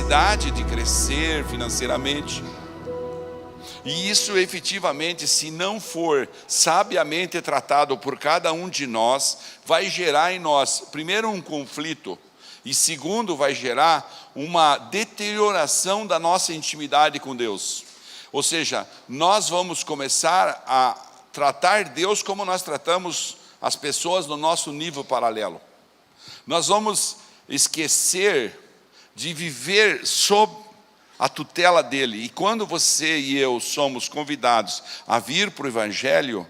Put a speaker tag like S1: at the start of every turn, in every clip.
S1: necessidade de crescer financeiramente. E isso efetivamente, se não for sabiamente tratado por cada um de nós, vai gerar em nós, primeiro, um conflito, e segundo, vai gerar uma deterioração da nossa intimidade com Deus. Ou seja, nós vamos começar a tratar Deus como nós tratamos as pessoas no nosso nível paralelo. Nós vamos esquecer de viver sob a tutela dele. E quando você e eu somos convidados a vir para o Evangelho,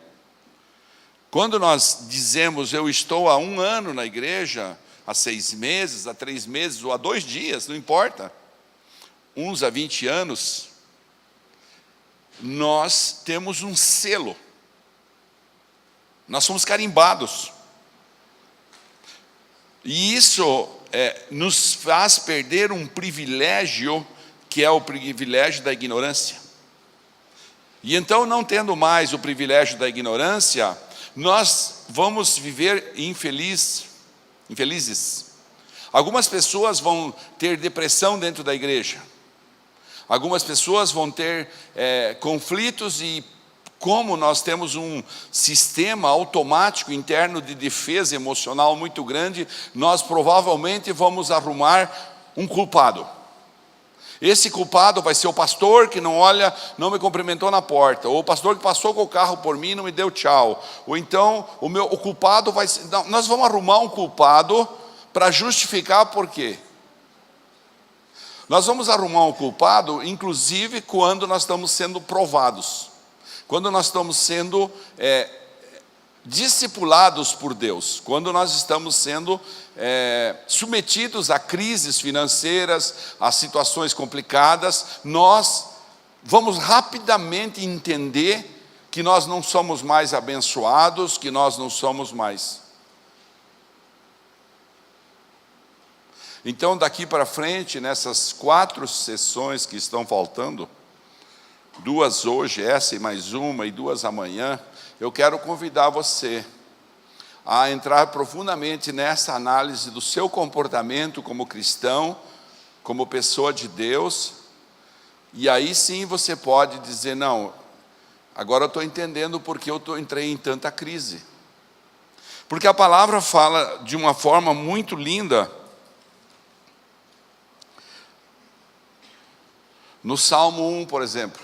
S1: quando nós dizemos, eu estou há 1 ano na igreja, há 6 meses, há 3 meses, ou há 2 dias, não importa, uns há 20 anos, nós temos um selo, nós somos carimbados, e isso nos faz perder um privilégio, que é o privilégio da ignorância. E então, não tendo mais o privilégio da ignorância, nós vamos viver infelizes. Algumas pessoas vão ter depressão dentro da igreja. Algumas pessoas vão ter conflitos, e como nós temos um sistema automático interno de defesa emocional muito grande, nós provavelmente vamos arrumar um culpado. Esse culpado vai ser o pastor que não me cumprimentou na porta, ou o pastor que passou com o carro por mim e não me deu tchau, ou então o culpado vai ser... Não, nós vamos arrumar um culpado para justificar por quê? Nós vamos arrumar um culpado, inclusive quando nós estamos sendo provados, quando nós estamos sendo discipulados por Deus, quando nós estamos sendo submetidos a crises financeiras, a situações complicadas, nós vamos rapidamente entender que nós não somos mais abençoados, que nós não somos mais. Então, daqui para frente, nessas 4 sessões que estão faltando, 2 hoje, essa e mais uma, e 2 amanhã, eu quero convidar você a entrar profundamente nessa análise do seu comportamento como cristão, como pessoa de Deus, e aí sim você pode dizer, não, agora eu estou entendendo porque eu entrei em tanta crise. Porque a palavra fala de uma forma muito linda, no Salmo 1, por exemplo.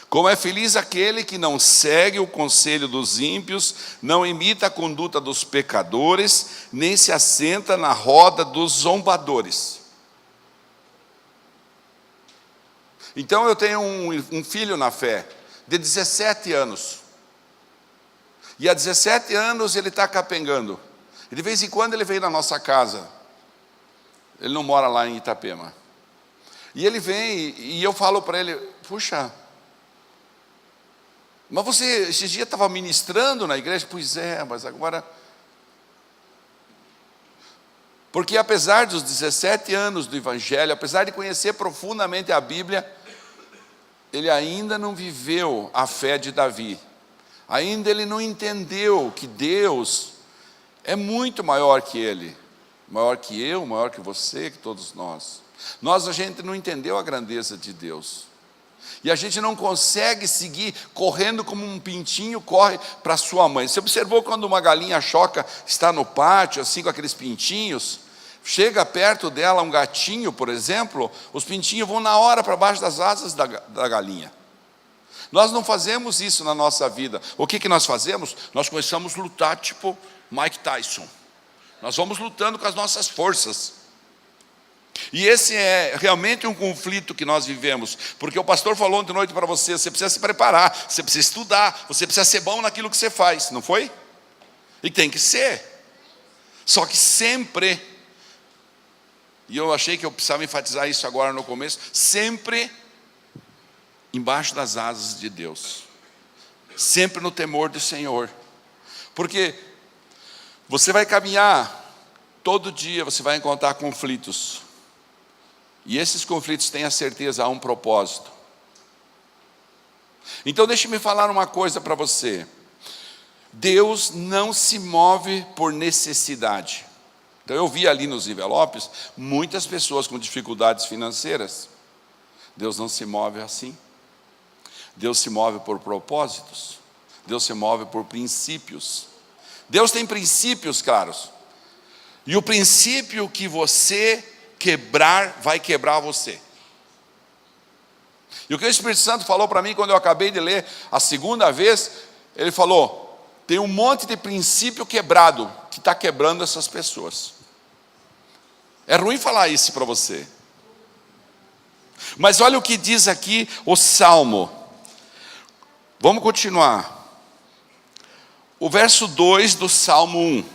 S1: Como é feliz aquele que não segue o conselho dos ímpios, não imita a conduta dos pecadores, nem se assenta na roda dos zombadores. Então eu tenho um filho na fé, de 17 anos. E há 17 anos ele está capengando. E de vez em quando ele vem na nossa casa. Ele não mora lá em Itapema. E ele vem e eu falo para ele, puxa, mas você esses dias estava ministrando na igreja? Pois é, mas agora... Porque apesar dos 17 anos do Evangelho, apesar de conhecer profundamente a Bíblia, ele ainda não viveu a fé de Davi. Ainda ele não entendeu que Deus é muito maior que ele. Maior que eu, maior que você, que todos nós. A gente não entendeu a grandeza de Deus. E a gente não consegue seguir correndo como um pintinho corre para sua mãe. Você observou quando uma galinha choca está no pátio, assim com aqueles pintinhos? Chega perto dela um gatinho, por exemplo, os pintinhos vão na hora para baixo das asas da galinha. Nós não fazemos isso na nossa vida. O que nós fazemos? Nós começamos a lutar tipo Mike Tyson. Nós vamos lutando com as nossas forças. E esse é realmente um conflito que nós vivemos, porque o pastor falou ontem à noite para você, você precisa se preparar, você precisa estudar, você precisa ser bom naquilo que você faz, não foi? E tem que ser. Só que sempre, e eu achei que eu precisava enfatizar isso agora no começo, sempre embaixo das asas de Deus, sempre no temor do Senhor, porque você vai caminhar, todo dia você vai encontrar conflitos, e esses conflitos, tenha certeza, há um propósito. Então deixe-me falar uma coisa para você. Deus não se move por necessidade. Então eu vi ali nos envelopes muitas pessoas com dificuldades financeiras. Deus não se move assim. Deus se move por propósitos. Deus se move por princípios. Deus tem princípios claros. E o princípio que você quebrar, vai quebrar você. E o que o Espírito Santo falou para mim quando eu acabei de ler a segunda vez, ele falou: tem um monte de princípio quebrado que está quebrando essas pessoas. É ruim falar isso para você. Mas olha o que diz aqui o Salmo. Vamos continuar. O verso 2 do Salmo 1.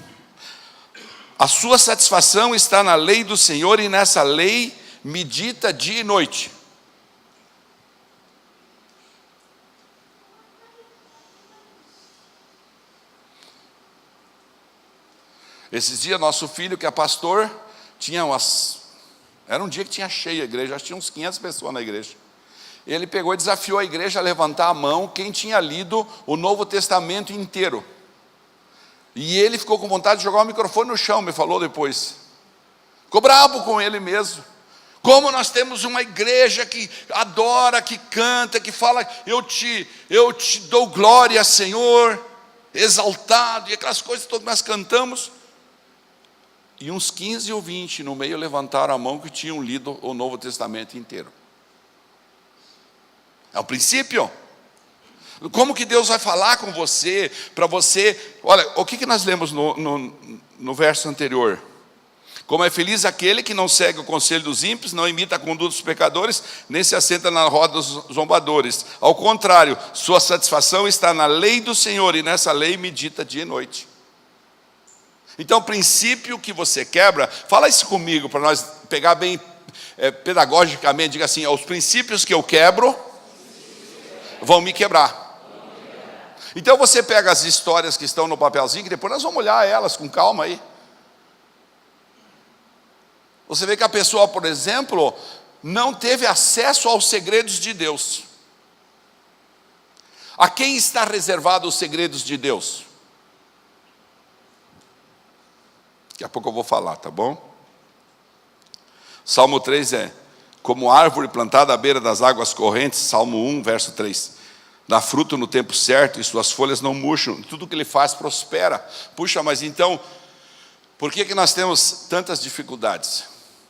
S1: A sua satisfação está na lei do Senhor, e nessa lei medita dia e noite. Esses dias, nosso filho, que é pastor, era um dia que tinha cheia a igreja, acho que tinha uns 500 pessoas na igreja. Ele pegou e desafiou a igreja a levantar a mão quem tinha lido o Novo Testamento inteiro. E ele ficou com vontade de jogar o microfone no chão, me falou depois. Ficou bravo com ele mesmo. Como nós temos uma igreja que adora, que canta, que fala: eu te dou glória, Senhor, exaltado, e aquelas coisas todas que nós cantamos. E uns 15 ou 20 no meio levantaram a mão que tinham lido o Novo Testamento inteiro. É o princípio. Como que Deus vai falar com você, para você... Olha, o que nós lemos no verso anterior? Como é feliz aquele que não segue o conselho dos ímpios, não imita a conduta dos pecadores, nem se assenta na roda dos zombadores. Ao contrário, sua satisfação está na lei do Senhor, e nessa lei medita dia e noite. Então, o princípio que você quebra, fala isso comigo, para nós pegar bem pedagogicamente, diga assim: os princípios que eu quebro vão me quebrar. Então você pega as histórias que estão no papelzinho, que depois nós vamos olhar elas com calma aí. Você vê que a pessoa, por exemplo, não teve acesso aos segredos de Deus. A quem está reservado os segredos de Deus? Daqui a pouco eu vou falar, tá bom? Salmo 3 é: como árvore plantada à beira das águas correntes. Salmo 1, verso 3. Dá fruto no tempo certo, e suas folhas não murcham, tudo que ele faz prospera. Puxa, mas então, por que nós temos tantas dificuldades?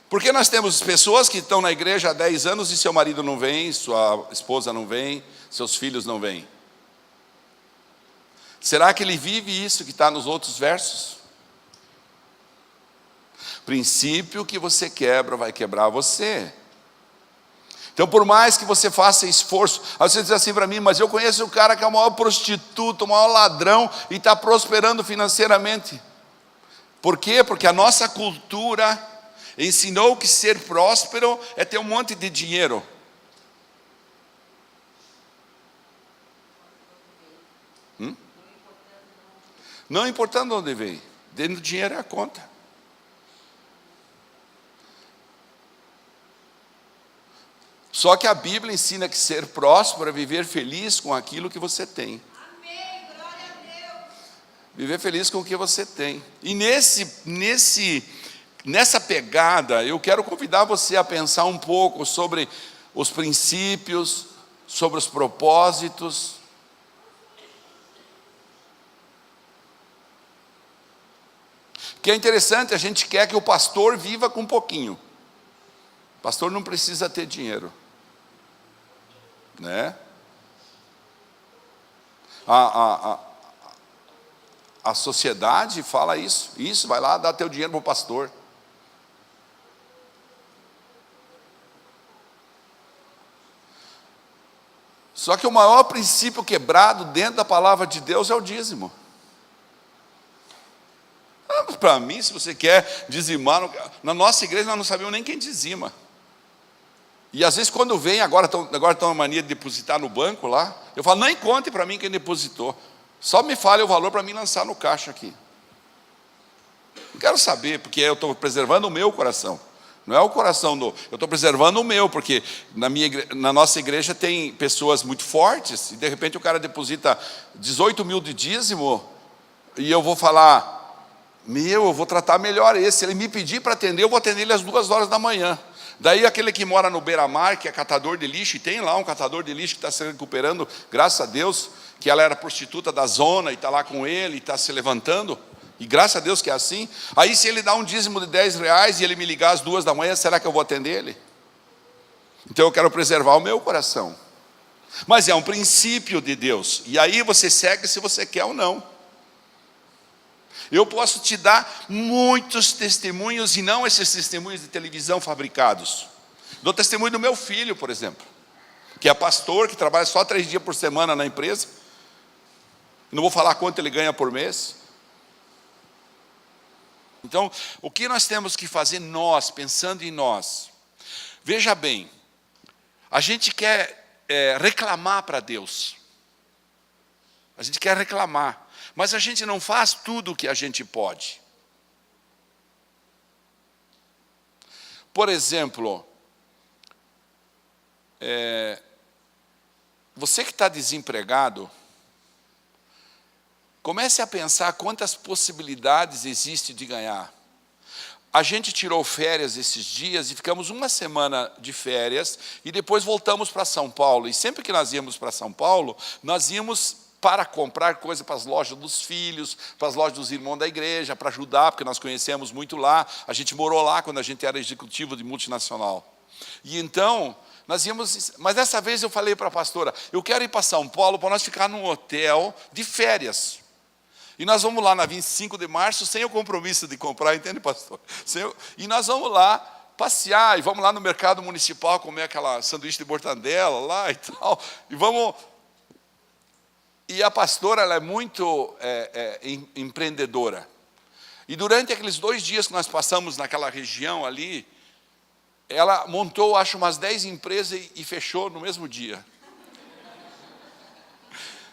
S1: Porque nós temos pessoas que estão na igreja há 10 anos e seu marido não vem, sua esposa não vem, seus filhos não vêm. Será que ele vive isso que está nos outros versos? Princípio que você quebra vai quebrar você. Então, por mais que você faça esforço, aí você diz assim para mim: mas eu conheço o cara que é o maior prostituto, o maior ladrão, e está prosperando financeiramente. Por quê? Porque a nossa cultura ensinou que ser próspero é ter um monte de dinheiro. Não importando onde vem, dentro do dinheiro é a conta. Só que a Bíblia ensina que ser próspero é viver feliz com aquilo que você tem.
S2: Amém, glória a Deus.
S1: Viver feliz com o que você tem. E nessa pegada, eu quero convidar você a pensar um pouco sobre os princípios, sobre os propósitos. Que é interessante, a gente quer que o pastor viva com um pouquinho. O pastor não precisa ter dinheiro, né? A sociedade fala isso, vai lá, dá teu dinheiro para o pastor. Só que o maior princípio quebrado dentro da palavra de Deus é o dízimo. Para mim, se você quer dizimar, na nossa igreja nós não sabemos nem quem dizima. E às vezes quando vem, agora estão na mania de depositar no banco lá, eu falo: nem conte para mim quem depositou, só me fale o valor para mim lançar no caixa aqui. Não quero saber, porque eu estou preservando o meu coração, não é o coração eu estou preservando o meu, porque na nossa igreja tem pessoas muito fortes, e de repente o cara deposita 18 mil de dízimo, e eu vou falar: eu vou tratar melhor esse. Se ele me pedir para atender, eu vou atender ele às 2h da manhã. Daí aquele que mora no beira-mar, que é catador de lixo, e tem lá um catador de lixo que está se recuperando, graças a Deus, que ela era prostituta da zona, e está lá com ele, e está se levantando, e graças a Deus que é assim. Aí se ele dá um dízimo de R$10, e ele me ligar às 2h da manhã, será que eu vou atender ele? Então eu quero preservar o meu coração. Mas é um princípio de Deus, e aí você segue se você quer ou não. Eu posso te dar muitos testemunhos, e não esses testemunhos de televisão fabricados. Dou testemunho do meu filho, por exemplo, que é pastor, que trabalha só 3 dias por semana na empresa. Não vou falar quanto ele ganha por mês. Então, o que nós temos que fazer nós, pensando em nós? Veja bem, a gente quer reclamar para Deus. A gente quer reclamar. Mas a gente não faz tudo o que a gente pode. Por exemplo, você que está desempregado, comece a pensar quantas possibilidades existem de ganhar. A gente tirou férias esses dias e ficamos 1 semana de férias e depois voltamos para São Paulo. E sempre que nós íamos para São Paulo, nós íamos para comprar coisa para as lojas dos filhos, para as lojas dos irmãos da igreja, para ajudar, porque nós conhecemos muito lá. A gente morou lá quando a gente era executivo de multinacional. E então, nós íamos... Mas dessa vez eu falei para a pastora, eu quero ir para São Paulo para nós ficar num hotel de férias. E nós vamos lá na 25 de março, sem o compromisso de comprar, entende, pastor? E nós vamos lá passear, e vamos lá no mercado municipal comer aquela sanduíche de mortandela lá e tal. E vamos... E a pastora, ela é muito empreendedora. E durante aqueles 2 dias que nós passamos naquela região ali, ela montou, acho, umas 10 empresas e fechou no mesmo dia.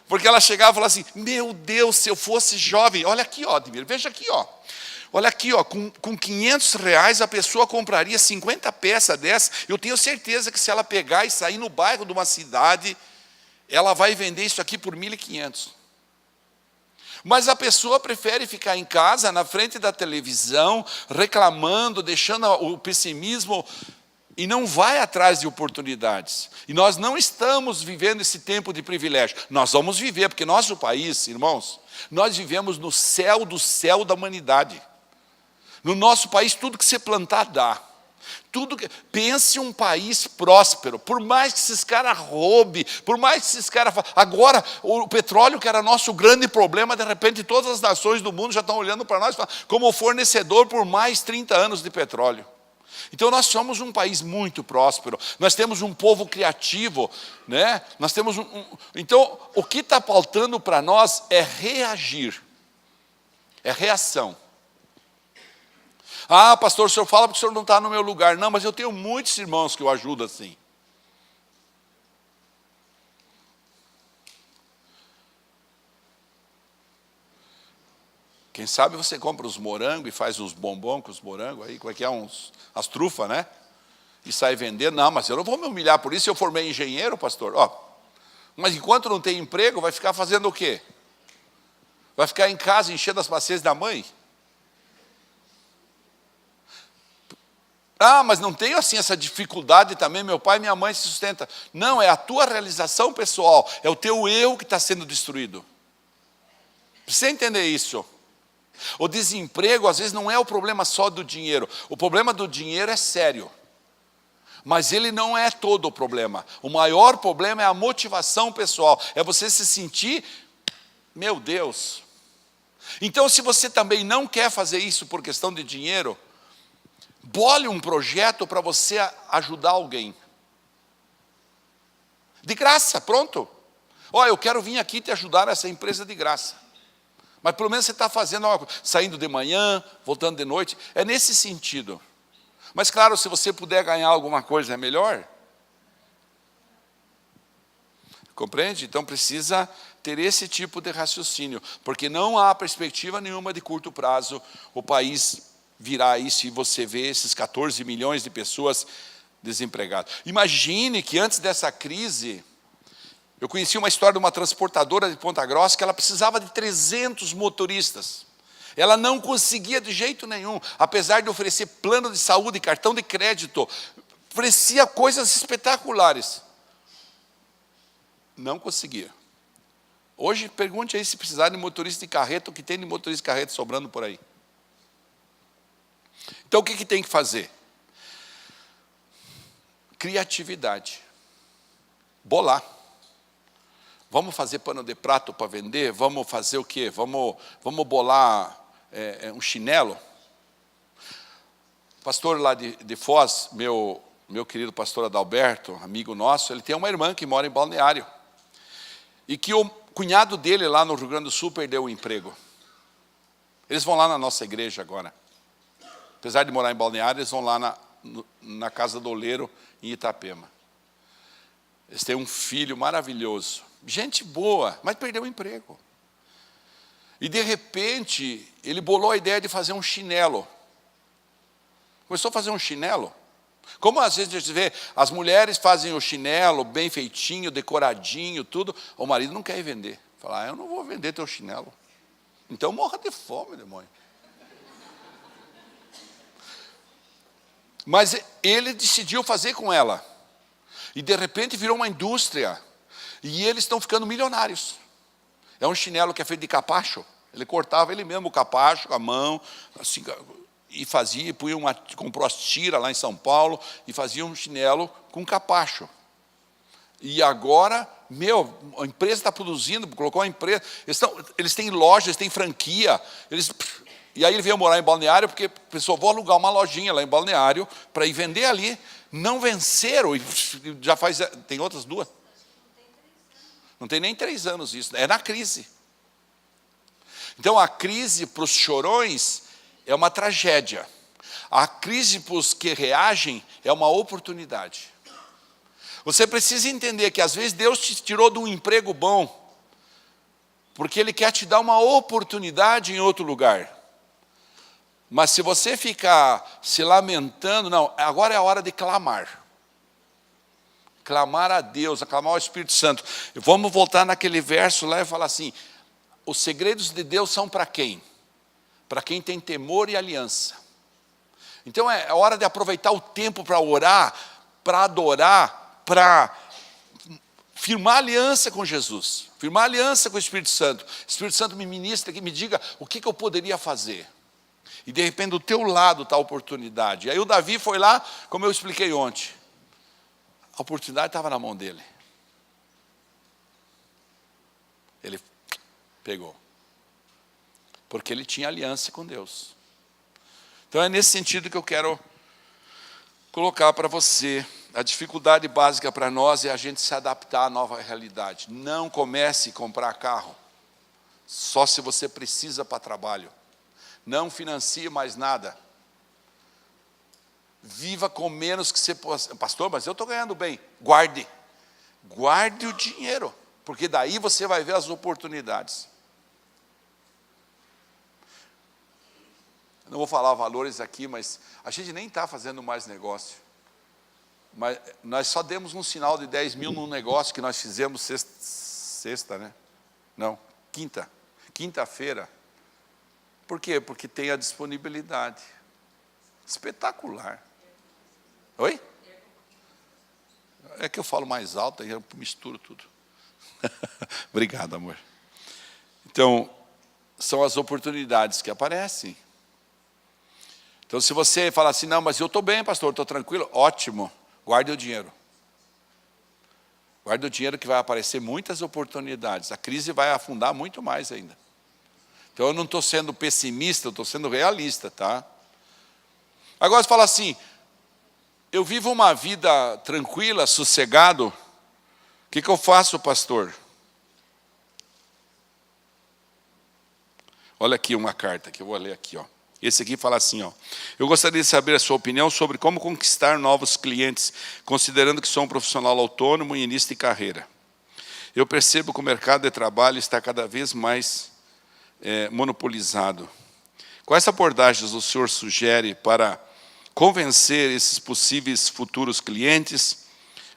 S1: Porque ela chegava e falava assim, meu Deus, se eu fosse jovem, olha aqui, ó, Admir, veja aqui, ó. Olha aqui, ó, com R$500 a pessoa compraria 50 peças dessas. Eu tenho certeza que se ela pegar e sair no bairro de uma cidade, ela vai vender isso aqui por 1.500. Mas a pessoa prefere ficar em casa, na frente da televisão, reclamando, deixando o pessimismo, e não vai atrás de oportunidades. E nós não estamos vivendo esse tempo de privilégio. Nós vamos viver, porque nosso país, irmãos, nós vivemos no céu do céu da humanidade. No nosso país, tudo que você plantar, dá. Pense um país próspero, por mais que esses caras roubem, por mais que esses caras... Agora, o petróleo, que era nosso grande problema, de repente todas as nações do mundo já estão olhando para nós como fornecedor por mais 30 anos de petróleo. Então nós somos um país muito próspero, nós temos um povo criativo, né? Nós temos Então, o que está faltando para nós é reagir, é reação. Ah, pastor, o senhor fala porque o senhor não está no meu lugar. Não, mas eu tenho muitos irmãos que eu ajudo assim. Quem sabe você compra os morangos e faz uns bombons com os morangos aí, como é que é, as trufas, né? E sai vendendo. Não, mas eu não vou me humilhar por isso, eu formei engenheiro, pastor. Ó, mas enquanto não tem emprego, vai ficar fazendo o quê? Vai ficar em casa enchendo as bacias da mãe? Ah, mas não tenho assim essa dificuldade também, meu pai e minha mãe se sustentam. Não, é a tua realização pessoal, é o teu eu que está sendo destruído. Precisa entender isso. O desemprego, às vezes, não é o problema só do dinheiro. O problema do dinheiro é sério. Mas ele não é todo o problema. O maior problema é a motivação pessoal. É você se sentir, meu Deus. Então, se você também não quer fazer isso por questão de dinheiro, bole um projeto para você ajudar alguém. De graça, pronto. Olha, eu quero vir aqui te ajudar nessa empresa de graça. Mas pelo menos você está fazendo algo, saindo de manhã, voltando de noite. É nesse sentido. Mas claro, se você puder ganhar alguma coisa, é melhor. Compreende? Então precisa ter esse tipo de raciocínio. Porque não há perspectiva nenhuma de curto prazo o país virar isso e você vê esses 14 milhões de pessoas desempregadas. Imagine que antes dessa crise... Eu conheci uma história de uma transportadora de Ponta Grossa que ela precisava de 300 motoristas. Ela não conseguia de jeito nenhum, apesar de oferecer plano de saúde, cartão de crédito, oferecia coisas espetaculares. Não conseguia. Hoje, pergunte aí se precisar de motorista de carreta, o que tem de motorista de carreta sobrando por aí. Então, o que tem que fazer? Criatividade. Bolar. Vamos fazer pano de prato para vender? Vamos fazer o quê? Vamos bolar um chinelo? O pastor lá de Foz, meu querido pastor Adalberto, amigo nosso, ele tem uma irmã que mora em Balneário. E que o cunhado dele lá no Rio Grande do Sul perdeu o emprego. Eles vão lá na nossa igreja agora. Apesar de morar em Balneário, eles vão lá na casa do oleiro em Itapema. Eles têm um filho maravilhoso. Gente boa, mas perdeu o emprego. E de repente, ele bolou a ideia de fazer um chinelo. Começou a fazer um chinelo. Como às vezes a gente vê, as mulheres fazem o chinelo bem feitinho, decoradinho, tudo. O marido não quer ir vender. Fala, eu não vou vender teu chinelo. Então morra de fome, demônio. Mas ele decidiu fazer com ela. E de repente virou uma indústria. E eles estão ficando milionários. É um chinelo que é feito de capacho. Ele cortava ele mesmo o capacho com a mão, assim, e fazia, comprou as tiras lá em São Paulo, e fazia um chinelo com capacho. E agora, a empresa está produzindo, colocou uma empresa, eles têm lojas, eles têm franquia, e aí ele veio morar em Balneário, porque pensou, vou alugar uma lojinha lá em Balneário, para ir vender ali. Não venceram, e já tem outras duas. Não tem nem 3 anos isso, é na crise. Então a crise para os chorões é uma tragédia. A crise para os que reagem é uma oportunidade. Você precisa entender que às vezes Deus te tirou de um emprego bom, porque Ele quer te dar uma oportunidade em outro lugar. Mas se você ficar se lamentando, não, agora é a hora de clamar. Clamar a Deus, clamar ao Espírito Santo. Vamos voltar naquele verso lá e falar assim, os segredos de Deus são para quem? Para quem tem temor e aliança. Então é hora de aproveitar o tempo para orar, para adorar, para firmar aliança com Jesus, firmar aliança com o Espírito Santo. O Espírito Santo me ministra aqui, me diga o que eu poderia fazer. E de repente do teu lado está a oportunidade. E aí o Davi foi lá, como eu expliquei ontem. A oportunidade estava na mão dele. Ele pegou. Porque ele tinha aliança com Deus. Então é nesse sentido que eu quero colocar para você. A dificuldade básica para nós é a gente se adaptar à nova realidade. Não comece a comprar carro só se você precisa para trabalho. Não financie mais nada. Viva com menos que você possa. Pastor, mas eu estou ganhando bem. Guarde o dinheiro, porque daí você vai ver as oportunidades. Eu não vou falar valores aqui, mas a gente nem está fazendo mais negócio. Mas nós só demos um sinal de 10 mil num negócio que nós fizemos sexta, né? Não, quinta-feira. Por quê? Porque tem a disponibilidade. Espetacular. Oi? É que eu falo mais alto, aí eu misturo tudo. Obrigado, amor. Então, são as oportunidades que aparecem. Então, se você falar assim, não, mas eu estou bem, pastor, estou tranquilo, ótimo, guarde o dinheiro. Guarde o dinheiro que vai aparecer muitas oportunidades. A crise vai afundar muito mais ainda. Então, eu não estou sendo pessimista, eu estou sendo realista, tá? Agora, você fala assim, eu vivo uma vida tranquila, sossegado, o que eu faço, pastor? Olha aqui uma carta que eu vou ler aqui, ó. Esse aqui fala assim, ó. Eu gostaria de saber a sua opinião sobre como conquistar novos clientes, considerando que sou um profissional autônomo e início de carreira. Eu percebo que o mercado de trabalho está cada vez mais monopolizado. Quais abordagens o senhor sugere para convencer esses possíveis futuros clientes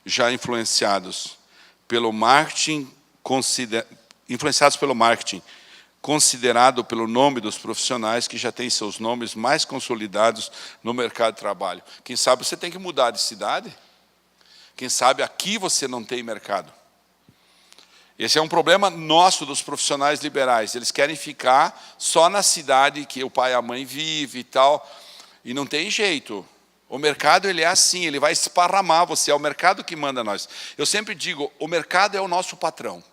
S1: já influenciados pelo marketing, considerado pelo nome dos profissionais que já têm seus nomes mais consolidados no mercado de trabalho. Quem sabe você tem que mudar de cidade? Quem sabe aqui você não tem mercado? Esse é um problema nosso dos profissionais liberais. Eles querem ficar só na cidade que o pai e a mãe vivem e tal. E não tem jeito. O mercado ele é assim, ele vai esparramar você. É o mercado que manda nós. Eu sempre digo, o mercado é o nosso patrão.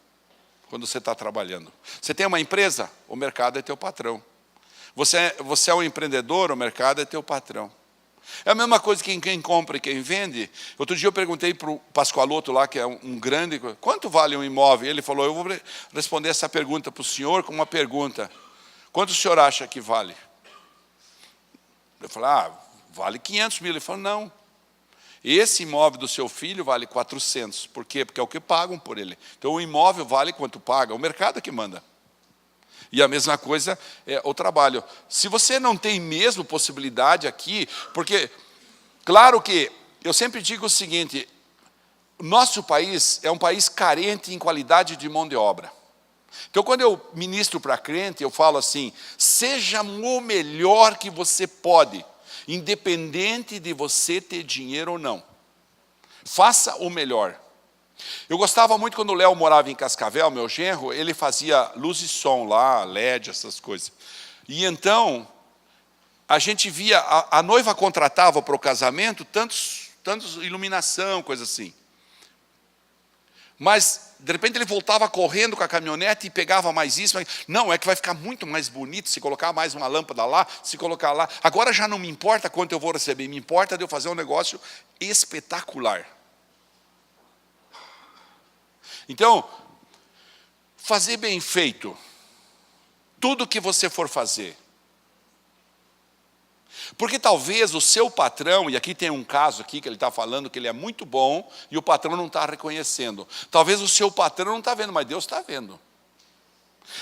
S1: Quando você está trabalhando. Você tem uma empresa? O mercado é teu patrão. Você é um empreendedor? O mercado é teu patrão. É a mesma coisa que quem compra e quem vende. Outro dia eu perguntei para o Pascoaloto lá, que é um grande... Quanto vale um imóvel? Ele falou, eu vou responder essa pergunta para o senhor com uma pergunta. Quanto o senhor acha que vale? Eu falei, vale 500 mil. Ele falou, não. Esse imóvel do seu filho vale 400. Por quê? Porque é o que pagam por ele. Então o imóvel vale quanto paga. O mercado é que manda. E a mesma coisa é o trabalho. Se você não tem mesmo possibilidade aqui, porque, claro que, eu sempre digo o seguinte, nosso país é um país carente em qualidade de mão de obra. Então, quando eu ministro para crente, eu falo assim, seja o melhor que você pode, independente de você ter dinheiro ou não. Faça o melhor. Eu gostava muito quando o Léo morava em Cascavel, meu genro, ele fazia luz e som lá, LED, essas coisas. E então, a gente via, a noiva contratava para o casamento tantos iluminação, coisa assim. Mas, de repente, ele voltava correndo com a caminhonete e pegava mais isso. Não, é que vai ficar muito mais bonito se colocar mais uma lâmpada lá, se colocar lá. Agora já não me importa quanto eu vou receber, me importa de eu fazer um negócio espetacular. Então, fazer bem feito, tudo que você for fazer. Porque talvez o seu patrão, e aqui tem um caso aqui que ele está falando que ele é muito bom e o patrão não está reconhecendo. Talvez o seu patrão não está vendo, mas Deus está vendo.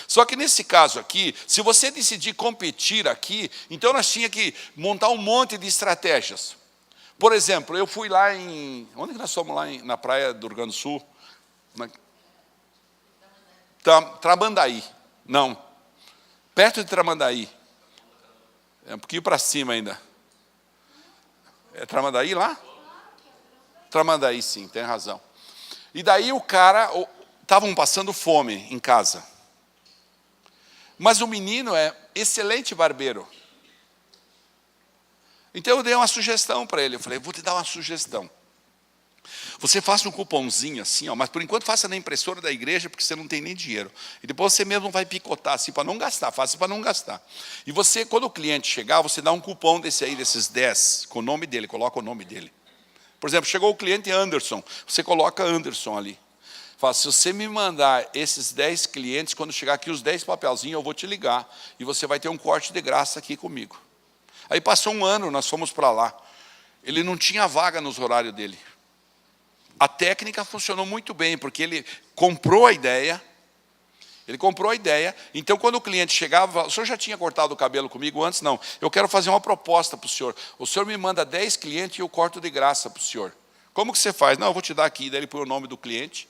S1: Só que nesse caso aqui, se você decidir competir aqui, então nós tínhamos que montar um monte de estratégias. Por exemplo, eu fui lá em... Onde que nós fomos lá na praia do Rio Grande do Sul? Tramandaí. Não. Perto de Tramandaí. É um pouquinho para cima ainda. É Tramandaí lá? Tramandaí, sim, tem razão. E daí o cara... Estavam passando fome em casa. Mas o menino é excelente barbeiro. Então eu dei uma sugestão para ele. Eu falei, vou te dar uma sugestão. Você faça um cupomzinho assim, mas por enquanto faça na impressora da igreja, porque você não tem nem dinheiro. E depois você mesmo vai picotar assim, para não gastar, faça para não gastar. E você, quando o cliente chegar, você dá um cupom desse aí, desses 10, com o nome dele, coloca o nome dele. Por exemplo, chegou o cliente Anderson, você coloca Anderson ali. Fala, se você me mandar esses 10 clientes, quando chegar aqui os 10 papelzinhos, eu vou te ligar. E você vai ter um corte de graça aqui comigo. Aí passou um ano, nós fomos para lá. Ele não tinha vaga nos horários dele. A técnica funcionou muito bem, porque ele comprou a ideia. Então, quando o cliente chegava, o senhor já tinha cortado o cabelo comigo antes? Não. Eu quero fazer uma proposta para o senhor. O senhor me manda 10 clientes e eu corto de graça para o senhor. Como que você faz? Não, eu vou te dar aqui. Daí ele põe o nome do cliente.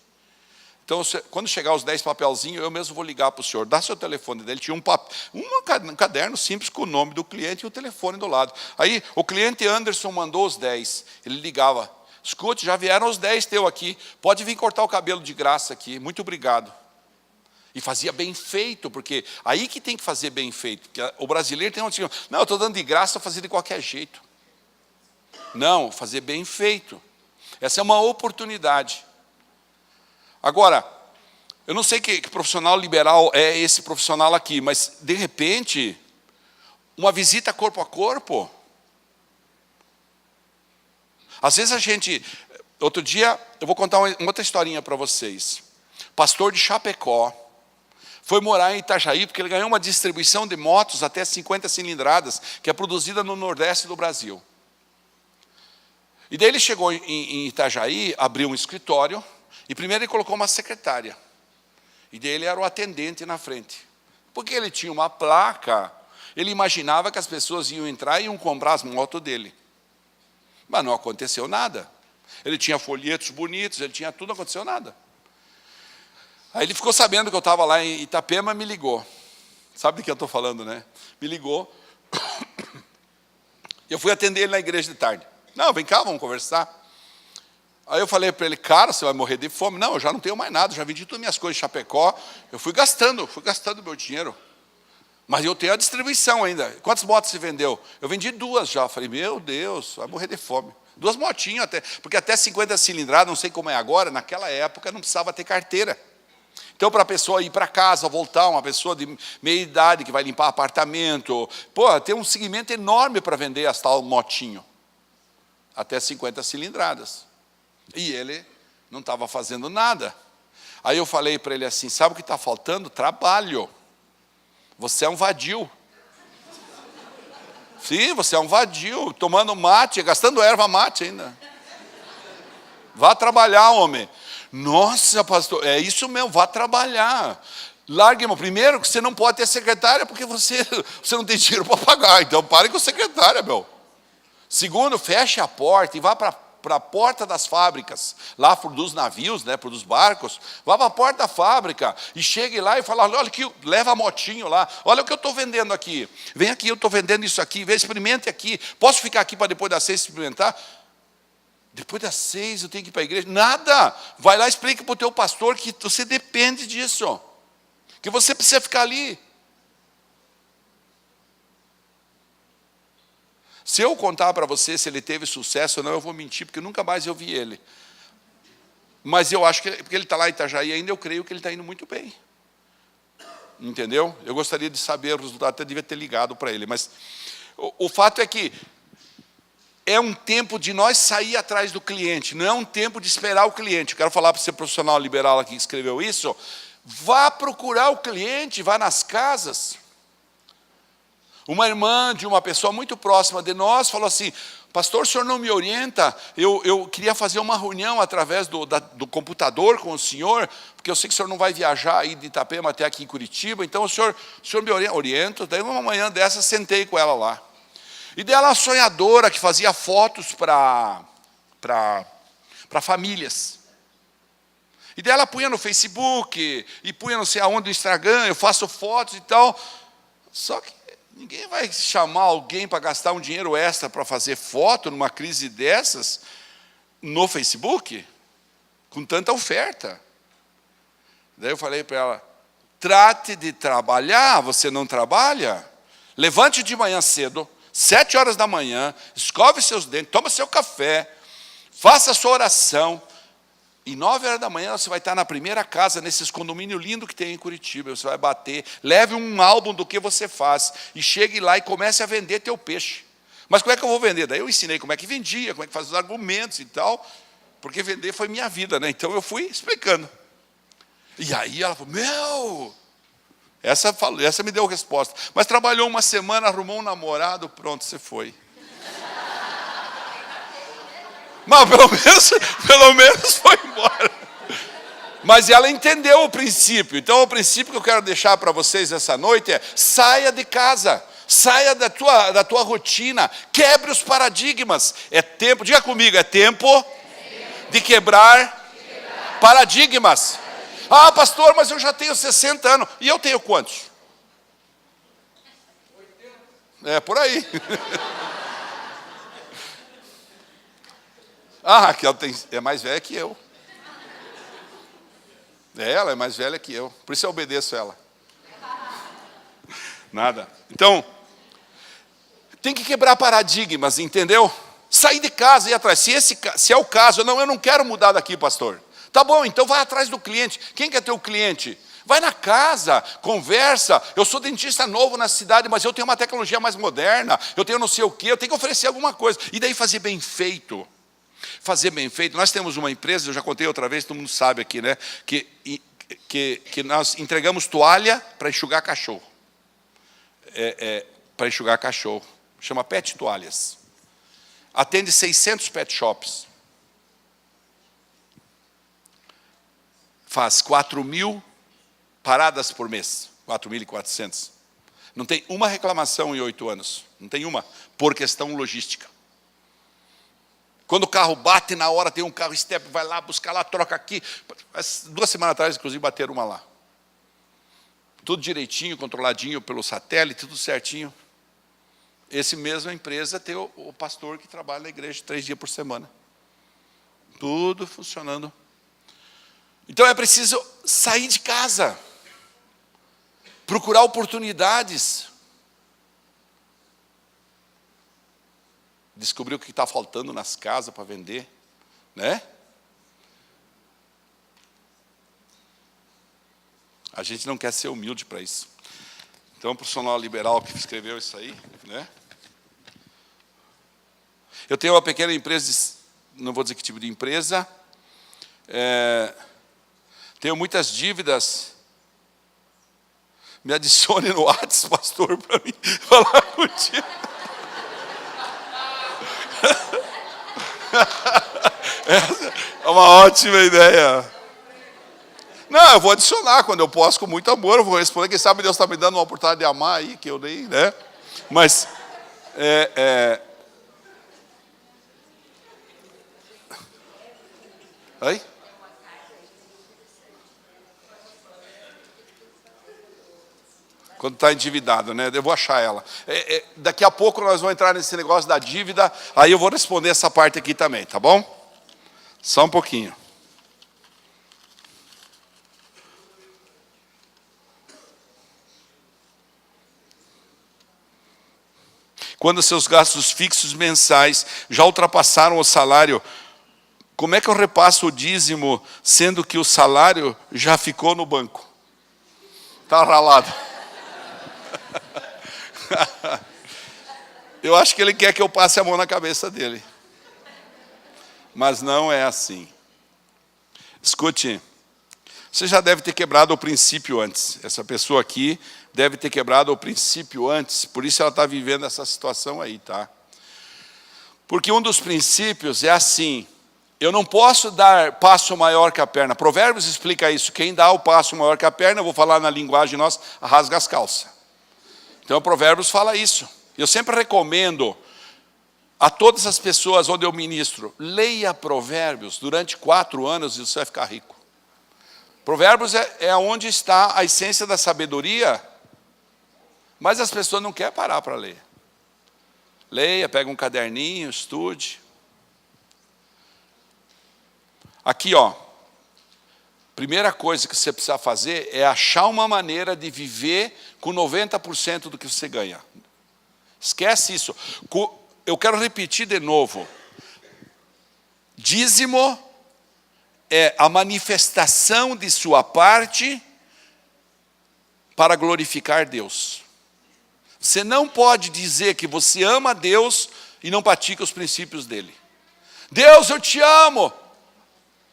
S1: Então, quando chegar os 10 papelzinhos, eu mesmo vou ligar para o senhor. Dá seu telefone dele. Tinha um caderno simples com o nome do cliente e o telefone do lado. Aí, o cliente Anderson mandou os 10. Ele ligava. Escute, já vieram os 10 teu aqui. Pode vir cortar o cabelo de graça aqui. Muito obrigado. E fazia bem feito, porque aí que tem que fazer bem feito. Porque o brasileiro tem não, eu estou dando de graça, fazer de qualquer jeito. Não, fazer bem feito. Essa é uma oportunidade. Agora, eu não sei que profissional liberal é esse profissional aqui, mas, de repente, uma visita corpo a corpo. Às vezes a gente... Outro dia, eu vou contar uma outra historinha para vocês. Pastor de Chapecó foi morar em Itajaí, porque ele ganhou uma distribuição de motos até 50 cilindradas, que é produzida no Nordeste do Brasil. E daí ele chegou em Itajaí, abriu um escritório, e primeiro ele colocou uma secretária. E daí ele era o atendente na frente. Porque ele tinha uma placa, ele imaginava que as pessoas iam entrar e iam comprar as motos dele. Mas não aconteceu nada. Ele tinha folhetos bonitos, ele tinha tudo, não aconteceu nada. Aí ele ficou sabendo que eu estava lá em Itapema e me ligou. Sabe do que eu estou falando, né? Me ligou. Eu fui atender ele na igreja de tarde. Não, vem cá, vamos conversar. Aí eu falei para ele, cara, você vai morrer de fome. Não, eu já não tenho mais nada, já vendi todas as minhas coisas em Chapecó. Eu fui gastando meu dinheiro. Mas eu tenho a distribuição ainda. Quantas motos você vendeu? Eu vendi 2 já. Eu falei, meu Deus, vai morrer de fome. 2 motinhas até, porque até 50 cilindradas, não sei como é agora, naquela época não precisava ter carteira. Então, para a pessoa ir para casa, voltar, uma pessoa de meia idade que vai limpar apartamento, tem um segmento enorme para vender as tal motinho. Até 50 cilindradas. E ele não estava fazendo nada. Aí eu falei para ele assim, sabe o que está faltando? Trabalho. Você é um vadio. Sim, você é um vadio, tomando mate, gastando erva mate ainda. Vá trabalhar, homem. Nossa, pastor, é isso mesmo, vá trabalhar. Largue, irmão. Primeiro, que você não pode ter secretária, porque você não tem dinheiro para pagar. Então, pare com secretária, meu. Segundo, feche a porta e vá para a porta das fábricas, lá dos navios, né, dos barcos, vá para a porta da fábrica e chegue lá e fala, olha aqui, leva a motinho lá, olha o que eu estou vendendo aqui, vem aqui, eu estou vendendo isso aqui, vem, experimente aqui, posso ficar aqui para depois das 6 experimentar? Depois das 6 eu tenho que ir para a igreja? Nada, vai lá e explica para o teu pastor que você depende disso, que você precisa ficar ali. Se eu contar para você se ele teve sucesso ou não, eu vou mentir, porque nunca mais eu vi ele. Mas eu acho que, porque ele está lá em Itajaí ainda, eu creio que ele está indo muito bem. Entendeu? Eu gostaria de saber o resultado, até devia ter ligado para ele. Mas o fato é que é um tempo de nós sair atrás do cliente, não é um tempo de esperar o cliente. Eu quero falar para esse profissional liberal aqui que escreveu isso. Vá procurar o cliente, vá nas casas. Uma irmã de uma pessoa muito próxima de nós falou assim, pastor, o senhor não me orienta? Eu queria fazer uma reunião através do computador com o senhor, porque eu sei que o senhor não vai viajar aí de Itapema até aqui em Curitiba, então o senhor me orienta. Daí uma manhã dessa, sentei com ela lá. E daí ela, sonhadora, que fazia fotos para famílias. E daí ela punha no Facebook, e punha não sei aonde no Instagram, eu faço fotos e tal. Só que ninguém vai chamar alguém para gastar um dinheiro extra para fazer foto numa crise dessas no Facebook, com tanta oferta. Daí eu falei para ela, trate de trabalhar, você não trabalha? Levante de manhã cedo, 7 horas da manhã, escove seus dentes, toma seu café, faça a sua oração, e 9 horas da manhã você vai estar na primeira casa, nesses condomínios lindos que tem em Curitiba. Você vai bater, leve um álbum do que você faz, e chegue lá e comece a vender teu peixe. Mas como é que eu vou vender? Daí eu ensinei como é que vendia, como é que faz os argumentos e tal, porque vender foi minha vida, né? Então eu fui explicando. E aí ela falou, meu, essa me deu resposta. Mas trabalhou uma semana, arrumou um namorado, pronto, você foi. Mas pelo menos foi embora. Mas ela entendeu o princípio. Então o princípio que eu quero deixar para vocês essa noite é, saia de casa, saia da tua rotina, quebre os paradigmas. É tempo, diga comigo, é tempo de quebrar paradigmas. Ah, pastor, mas eu já tenho 60 anos. E eu tenho quantos? 80. É, por aí. Ah, Raquel é mais velha que eu. Ela é mais velha que eu. Por isso eu obedeço ela. Nada. Então, tem que quebrar paradigmas, entendeu? Sair de casa e ir atrás. Se é o caso, eu não quero mudar daqui, pastor. Tá bom, então vai atrás do cliente. Quem quer ter o cliente? Vai na casa, conversa. Eu sou dentista novo na cidade, mas eu tenho uma tecnologia mais moderna. Eu tenho não sei o quê, eu tenho que oferecer alguma coisa. E daí fazer bem feito. Fazer bem feito. Nós temos uma empresa, eu já contei outra vez, todo mundo sabe aqui, né? Que nós entregamos toalha para enxugar cachorro. Para enxugar cachorro. Chama Pet Toalhas. Atende 600 pet shops. Faz 4.000 paradas por mês. 4.400. Não tem uma reclamação em 8 anos. Não tem uma, por questão logística. Quando o carro bate na hora, tem um carro step, vai lá, buscar lá, troca aqui. 2 semanas atrás, inclusive, bateram uma lá. tudo direitinho, controladinho pelo satélite, tudo certinho. Esse mesma empresa tem o pastor que trabalha na igreja 3 dias por semana. Tudo funcionando. Então é preciso sair de casa, procurar oportunidades, descobrir o que está faltando nas casas para vender, né? A gente não quer ser humilde para isso. Então, o profissional liberal que escreveu isso aí, né? Eu tenho uma pequena empresa, não vou dizer que tipo de empresa, tenho muitas dívidas. Me adicione no WhatsApp, pastor, para mim falar contigo. Essa é uma ótima ideia. Não, eu vou adicionar, quando eu posso, com muito amor, eu vou responder. Quem sabe Deus está me dando uma oportunidade de amar aí, que eu nem, né? Mas, Oi? Quando está endividado, né? Eu vou achar ela. Daqui a pouco nós vamos entrar nesse negócio da dívida, aí eu vou responder essa parte aqui também, tá bom? Só um pouquinho. Quando seus gastos fixos mensais já ultrapassaram o salário, como é que eu repasso o dízimo, sendo que o salário já ficou no banco? Está ralado. Eu acho que ele quer que eu passe a mão na cabeça dele. Mas não é assim. Escute, você já deve ter quebrado o princípio antes. Essa pessoa aqui deve ter quebrado o princípio antes, por isso ela está vivendo essa situação aí, tá? Porque um dos princípios é assim: eu não posso dar passo maior que a perna. Provérbios explica isso. Quem dá o passo maior que a perna, eu vou falar na linguagem nossa, rasga as calças. Então, Provérbios fala isso. Eu sempre recomendo a todas as pessoas onde eu ministro, leia Provérbios durante 4 anos e você vai ficar rico. Provérbios é onde está a essência da sabedoria, mas as pessoas não querem parar para ler. Leia, pega um caderninho, estude. Aqui, ó, primeira coisa que você precisa fazer é achar uma maneira de viver com 90% do que você ganha. Esquece isso. Eu quero repetir de novo. Dízimo é a manifestação de sua parte para glorificar Deus. Você não pode dizer que você ama Deus e não pratica os princípios dele. Deus, eu te amo.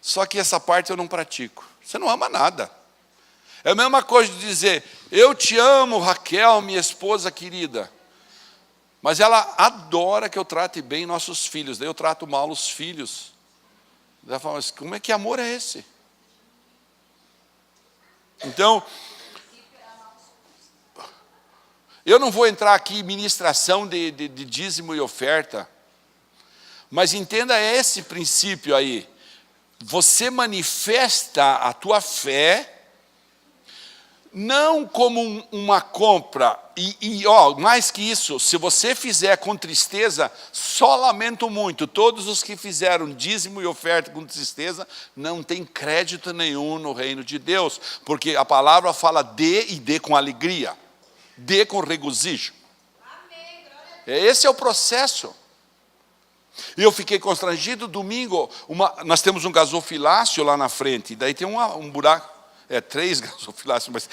S1: Só que essa parte eu não pratico. Você não ama nada. É a mesma coisa de dizer, eu te amo, Raquel, minha esposa querida. Mas ela adora que eu trate bem nossos filhos. Daí eu trato mal os filhos. Ela fala, mas como é que amor é esse? Então, eu não vou entrar aqui em ministração de dízimo e oferta. Mas entenda esse princípio aí. Você manifesta a tua fé não como uma compra, mais que isso, se você fizer com tristeza, só lamento muito, todos os que fizeram dízimo e oferta com tristeza, não tem crédito nenhum no reino de Deus, porque a palavra fala dê e dê com alegria, dê com regozijo.
S2: Amém.
S1: Esse é o processo. E eu fiquei constrangido, domingo, nós temos um gasofilácio lá na frente, daí tem um buraco, 3 gasofilácios,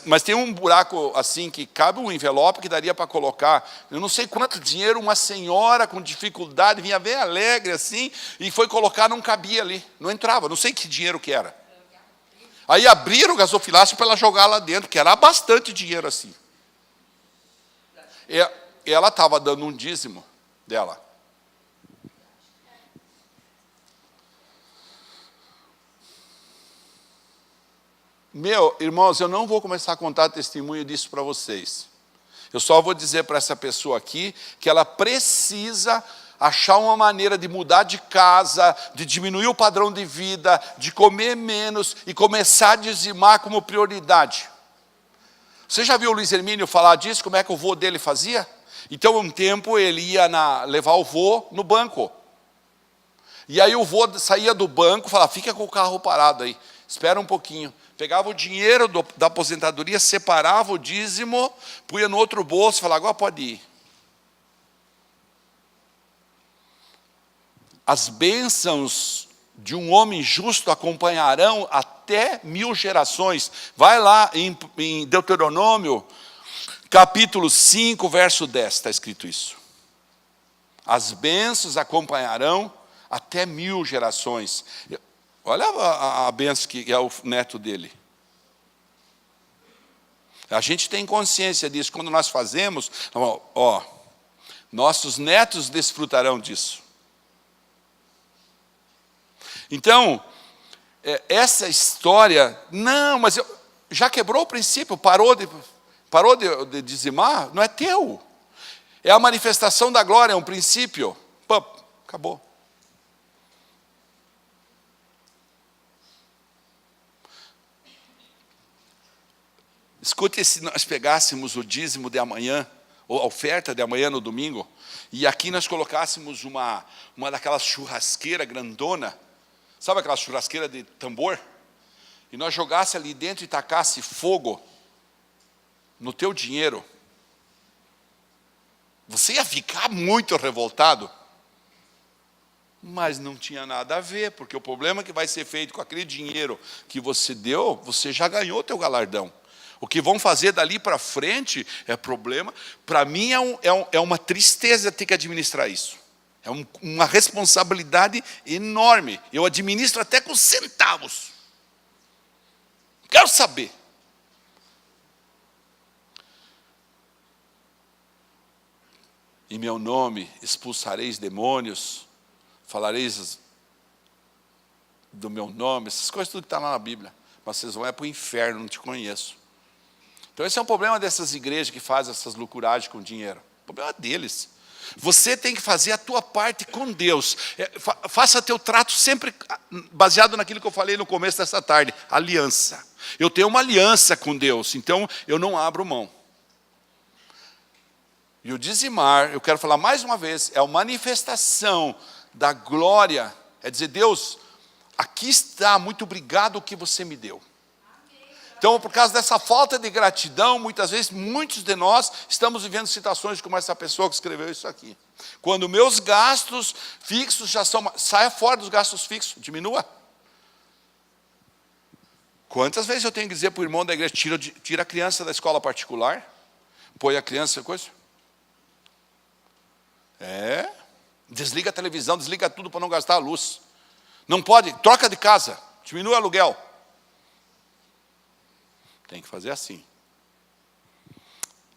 S1: mas tem um buraco assim que cabe um envelope que daria para colocar, eu não sei quanto dinheiro, uma senhora com dificuldade, vinha bem alegre assim, e foi colocar, não cabia ali, não entrava, não sei que dinheiro que era. Aí abriram o gasofilácio para ela jogar lá dentro, que era bastante dinheiro assim. E ela estava dando um dízimo dela. Irmãos, eu não vou começar a contar testemunho disso para vocês. Eu só vou dizer para essa pessoa aqui que ela precisa achar uma maneira de mudar de casa, de diminuir o padrão de vida, de comer menos e começar a dizimar como prioridade. Você já viu o Luiz Hermínio falar disso? Como é que o vô dele fazia? Então, um tempo, ele ia levar o vô no banco. E aí o vô saía do banco e falava, fica com o carro parado aí, espera um pouquinho. Pegava o dinheiro da aposentadoria, separava o dízimo, punha no outro bolso e falava, agora pode ir. As bênçãos de um homem justo acompanharão até 1000 gerações. Vai lá em Deuteronômio, capítulo 5, verso 10, está escrito isso. As bênçãos acompanharão até 1000 gerações. Olha a bênção que é o neto dele. A gente tem consciência disso. Quando nós fazemos, nossos netos desfrutarão disso. Então, essa história, não, mas já quebrou o princípio, parou de dizimar, não é teu. É a manifestação da glória, é um princípio. Pum, acabou. Escute, se nós pegássemos o dízimo de amanhã, ou a oferta de amanhã no domingo, e aqui nós colocássemos uma daquelas churrasqueiras grandona, sabe aquela churrasqueira de tambor? E nós jogasse ali dentro e tacasse fogo no teu dinheiro, você ia ficar muito revoltado. Mas não tinha nada a ver, porque o problema que vai ser feito com aquele dinheiro que você deu, você já ganhou o teu galardão. O que vão fazer dali para frente é problema. Para mim é uma tristeza ter que administrar isso. É uma responsabilidade enorme. Eu administro até com centavos. Quero saber. Em meu nome expulsareis demônios, falareis do meu nome, essas coisas tudo que está lá na Bíblia. Mas vocês vão para o inferno, não te conheço. Então esse é um problema dessas igrejas que fazem essas loucuragens com dinheiro. O problema deles. Você tem que fazer a tua parte com Deus. Faça teu trato sempre baseado naquilo que eu falei no começo dessa tarde. Aliança. Eu tenho uma aliança com Deus, então eu não abro mão. E o dizimar, eu quero falar mais uma vez, é a manifestação da glória. É dizer, Deus, aqui está, muito obrigado o que você me deu. Então, por causa dessa falta de gratidão, muitas vezes, muitos de nós estamos vivendo situações como essa pessoa que escreveu isso aqui. Quando meus gastos fixos já são... Saia fora dos gastos fixos, diminua. Quantas vezes eu tenho que dizer para o irmão da igreja, tira a criança da escola particular, põe a criança, coisa... Desliga a televisão, desliga tudo para não gastar a luz. Não pode, troca de casa, diminui o aluguel. Tem que fazer assim.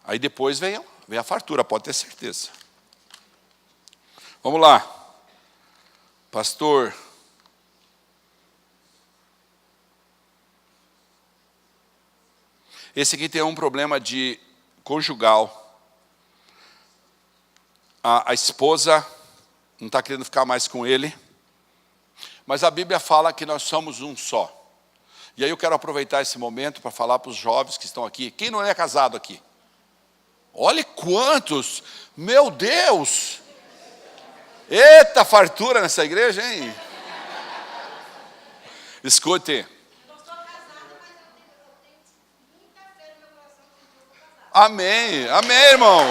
S1: Aí depois vem a fartura, pode ter certeza. Vamos lá. Pastor. Esse aqui tem um problema de conjugal. A esposa não está querendo ficar mais com ele, mas a Bíblia fala que nós somos um só. E aí eu quero aproveitar esse momento para falar para os jovens que estão aqui. Quem não é casado aqui? Olhe quantos! Meu Deus! Eita fartura nessa igreja, hein? Escute. Amém, amém, irmão.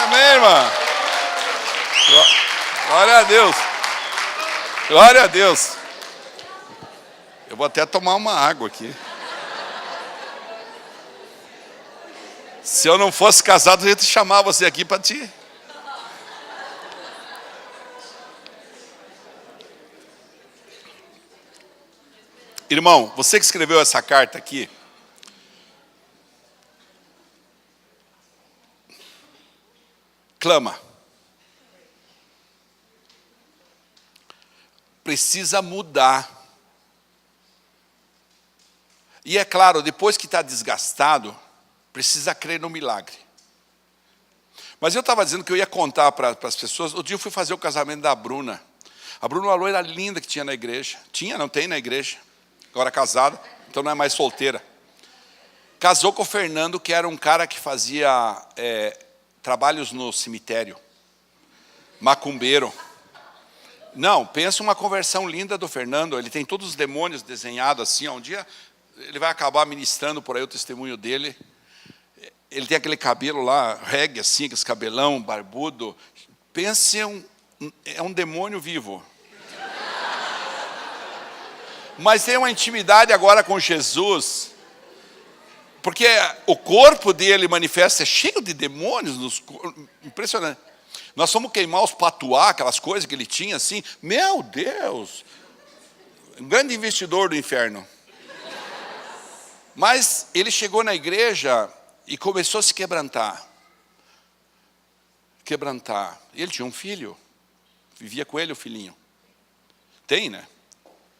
S1: Amém, irmã. Glória a Deus. Glória a Deus. Eu vou até tomar uma água aqui. Se eu não fosse casado, eu ia te chamar você aqui para ti. Irmão, você que escreveu essa carta aqui, clama. Precisa mudar. E é claro, depois que está desgastado, precisa crer no milagre. Mas eu estava dizendo que eu ia contar para as pessoas. Outro dia eu fui fazer o casamento da Bruna. A Bruna é uma loira linda que tinha na igreja. Tinha, não tem na igreja. Agora casada, então não é mais solteira. Casou com o Fernando, que era um cara que fazia trabalhos no cemitério. Macumbeiro. Não, pensa uma conversão linda do Fernando. Ele tem todos os demônios desenhados assim. Um dia ele vai acabar ministrando por aí o testemunho dele. Ele tem aquele cabelo lá, reggae assim, aquele cabelão barbudo. Pense, é um demônio vivo. Mas tem uma intimidade agora com Jesus, porque o corpo dele manifesta, é cheio de demônios, impressionante. Nós fomos queimar os patuá, aquelas coisas que ele tinha assim, meu Deus, um grande investidor do inferno. Mas ele chegou na igreja e começou a se quebrantar. E ele tinha um filho, vivia com ele o filhinho. Tem, né?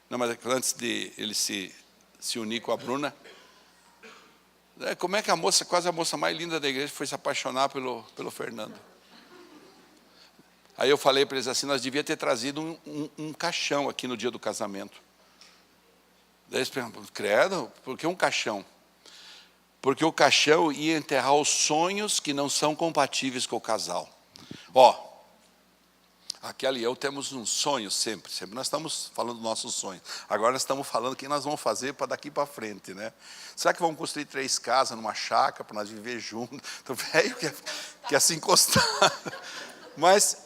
S1: Não, mas antes de ele se unir com a Bruna, como é que a moça, quase a moça mais linda da igreja, foi se apaixonar pelo Fernando? Aí eu falei para eles assim, nós devíamos ter trazido um caixão aqui no dia do casamento. Daí eles perguntam, credo, por que um caixão? Porque o caixão ia enterrar os sonhos que não são compatíveis com o casal. Aquela e eu temos um sonho sempre nós estamos falando dos nossos sonhos. Agora nós estamos falando o que nós vamos fazer para daqui para frente, né? Será que vamos construir 3 casas numa chácara para nós viver juntos? Então, velho, quer se encostar. Mas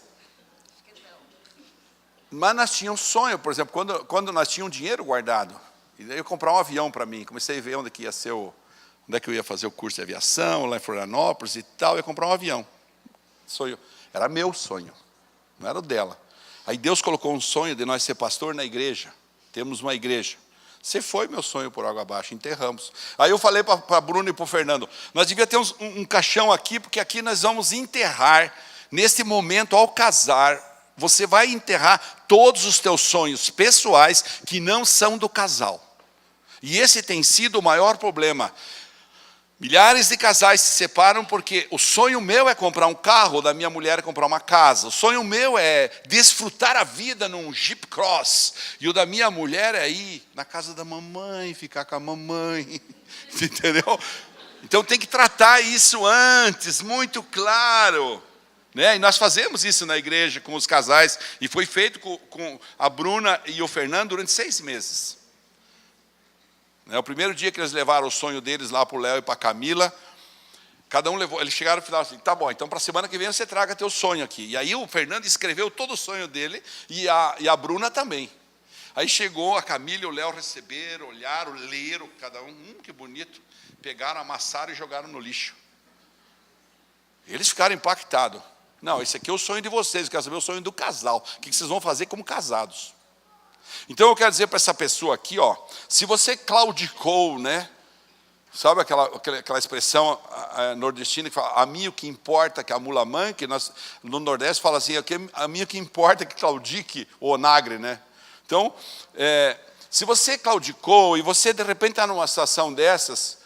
S1: nós tínhamos um sonho, por exemplo, quando nós tínhamos dinheiro guardado, e daí eu comprar um avião para mim, comecei a ver onde que onde é que eu ia fazer o curso de aviação, lá em Florianópolis e tal, eu ia comprar um avião. Sonho. Era meu sonho. Não era o dela. Aí Deus colocou um sonho de nós ser pastor na igreja. Temos uma igreja. Você foi meu sonho por água abaixo, enterramos. Aí eu falei para a Bruna e para o Fernando, nós devíamos ter um caixão aqui, porque aqui nós vamos enterrar, nesse momento, ao casar, você vai enterrar todos os teus sonhos pessoais que não são do casal. E esse tem sido o maior problema. Milhares de casais se separam porque o sonho meu é comprar um carro, o da minha mulher é comprar uma casa. O sonho meu é desfrutar a vida num Jeep Cross. E o da minha mulher é ir na casa da mamãe, ficar com a mamãe. Entendeu? Então tem que tratar isso antes, muito claro. Né? E nós fazemos isso na igreja com os casais. E foi feito com a Bruna e o Fernando durante 6 meses. O primeiro dia que eles levaram o sonho deles lá para o Léo e para a Camila, cada um levou, eles chegaram no final assim, tá bom, então para a semana que vem você traga teu sonho aqui. E aí o Fernando escreveu todo o sonho dele e a Bruna também. Aí chegou a Camila e o Léo receberam, olharam, leram, cada um, que bonito, pegaram, amassaram e jogaram no lixo. Eles ficaram impactados. Não, esse aqui é o sonho de vocês, eu quero saber o sonho do casal. O que vocês vão fazer como casados? Então eu quero dizer para essa pessoa aqui, se você claudicou, né? Sabe aquela expressão nordestina que fala, a mim o que importa que a mula manque, nós no Nordeste fala assim, a mim o que importa que claudique o onagre, né? Então, se você claudicou e você de repente está numa situação dessas,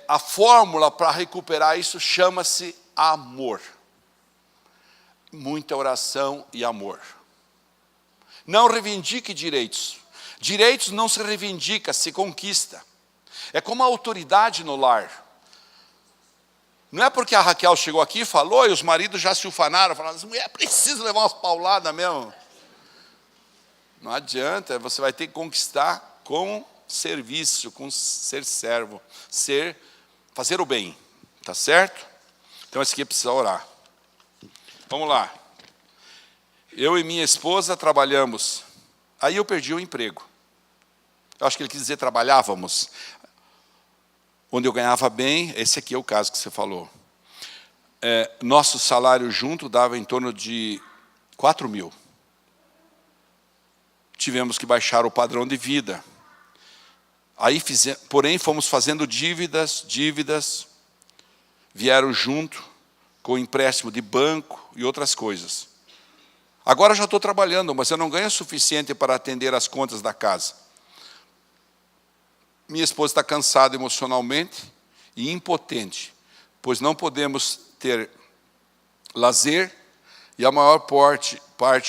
S1: a fórmula para recuperar isso chama-se amor. Muita oração e amor. Não reivindique direitos. Direitos não se reivindica, se conquista. É como a autoridade no lar. Não é porque a Raquel chegou aqui e falou, e os maridos já se ufanaram, falaram assim, mulher, precisa levar umas pauladas mesmo. Não adianta, você vai ter que conquistar com serviço, com ser servo, fazer o bem. Tá certo? Então esse aqui precisa orar. Vamos lá. Eu e minha esposa trabalhamos. Aí eu perdi o emprego. Eu acho que ele quis dizer trabalhávamos. Onde eu ganhava bem, esse aqui é o caso que você falou. Nosso salário junto dava em torno de 4 mil. Tivemos que baixar o padrão de vida. Aí porém fomos fazendo dívidas, vieram junto com empréstimo de banco e outras coisas. Agora já estou trabalhando, mas eu não ganho o suficiente para atender as contas da casa. Minha esposa está cansada emocionalmente e impotente, pois não podemos ter lazer e a maior parte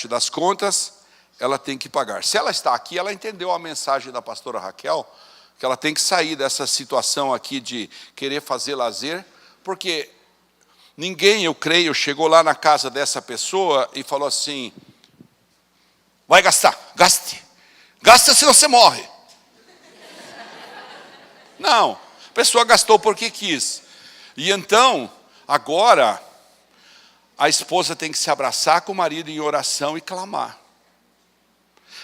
S1: das contas ela tem que pagar. Se ela está aqui, ela entendeu a mensagem da pastora Raquel, que ela tem que sair dessa situação aqui de querer fazer lazer, porque ninguém, eu creio, chegou lá na casa dessa pessoa e falou assim: vai gastar, gaste. Gasta senão você morre. Não, a pessoa gastou porque quis. E então, agora, a esposa tem que se abraçar com o marido em oração e clamar.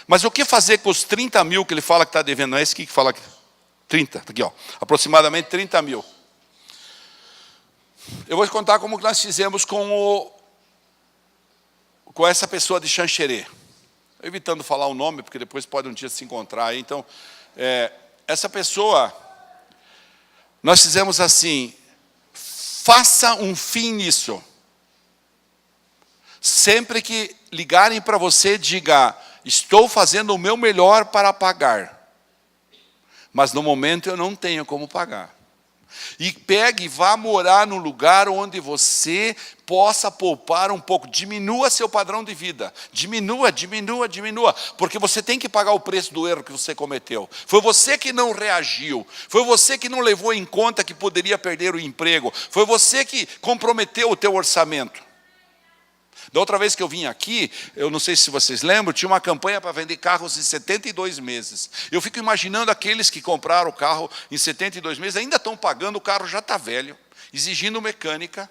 S1: Mas o que fazer com os 30 mil que ele fala que está devendo? Não é esse que fala aqui? 30, tá aqui, ó, aproximadamente 30 mil. Eu vou te contar como nós fizemos com essa pessoa de Xanxerê. Evitando falar o nome, porque depois pode um dia se encontrar. Então, essa pessoa, nós fizemos assim: faça um fim nisso. Sempre que ligarem para você, diga: estou fazendo o meu melhor para pagar, mas no momento eu não tenho como pagar. E pegue e vá morar num lugar onde você possa poupar um pouco. Diminua seu padrão de vida. Diminua. Porque você tem que pagar o preço do erro que você cometeu. Foi você que não reagiu. Foi você que não levou em conta que poderia perder o emprego. Foi você que comprometeu o teu orçamento. Da outra vez que eu vim aqui, eu não sei se vocês lembram, tinha uma campanha para vender carros em 72 meses. Eu fico imaginando aqueles que compraram o carro em 72 meses, ainda estão pagando, o carro já está velho, exigindo mecânica,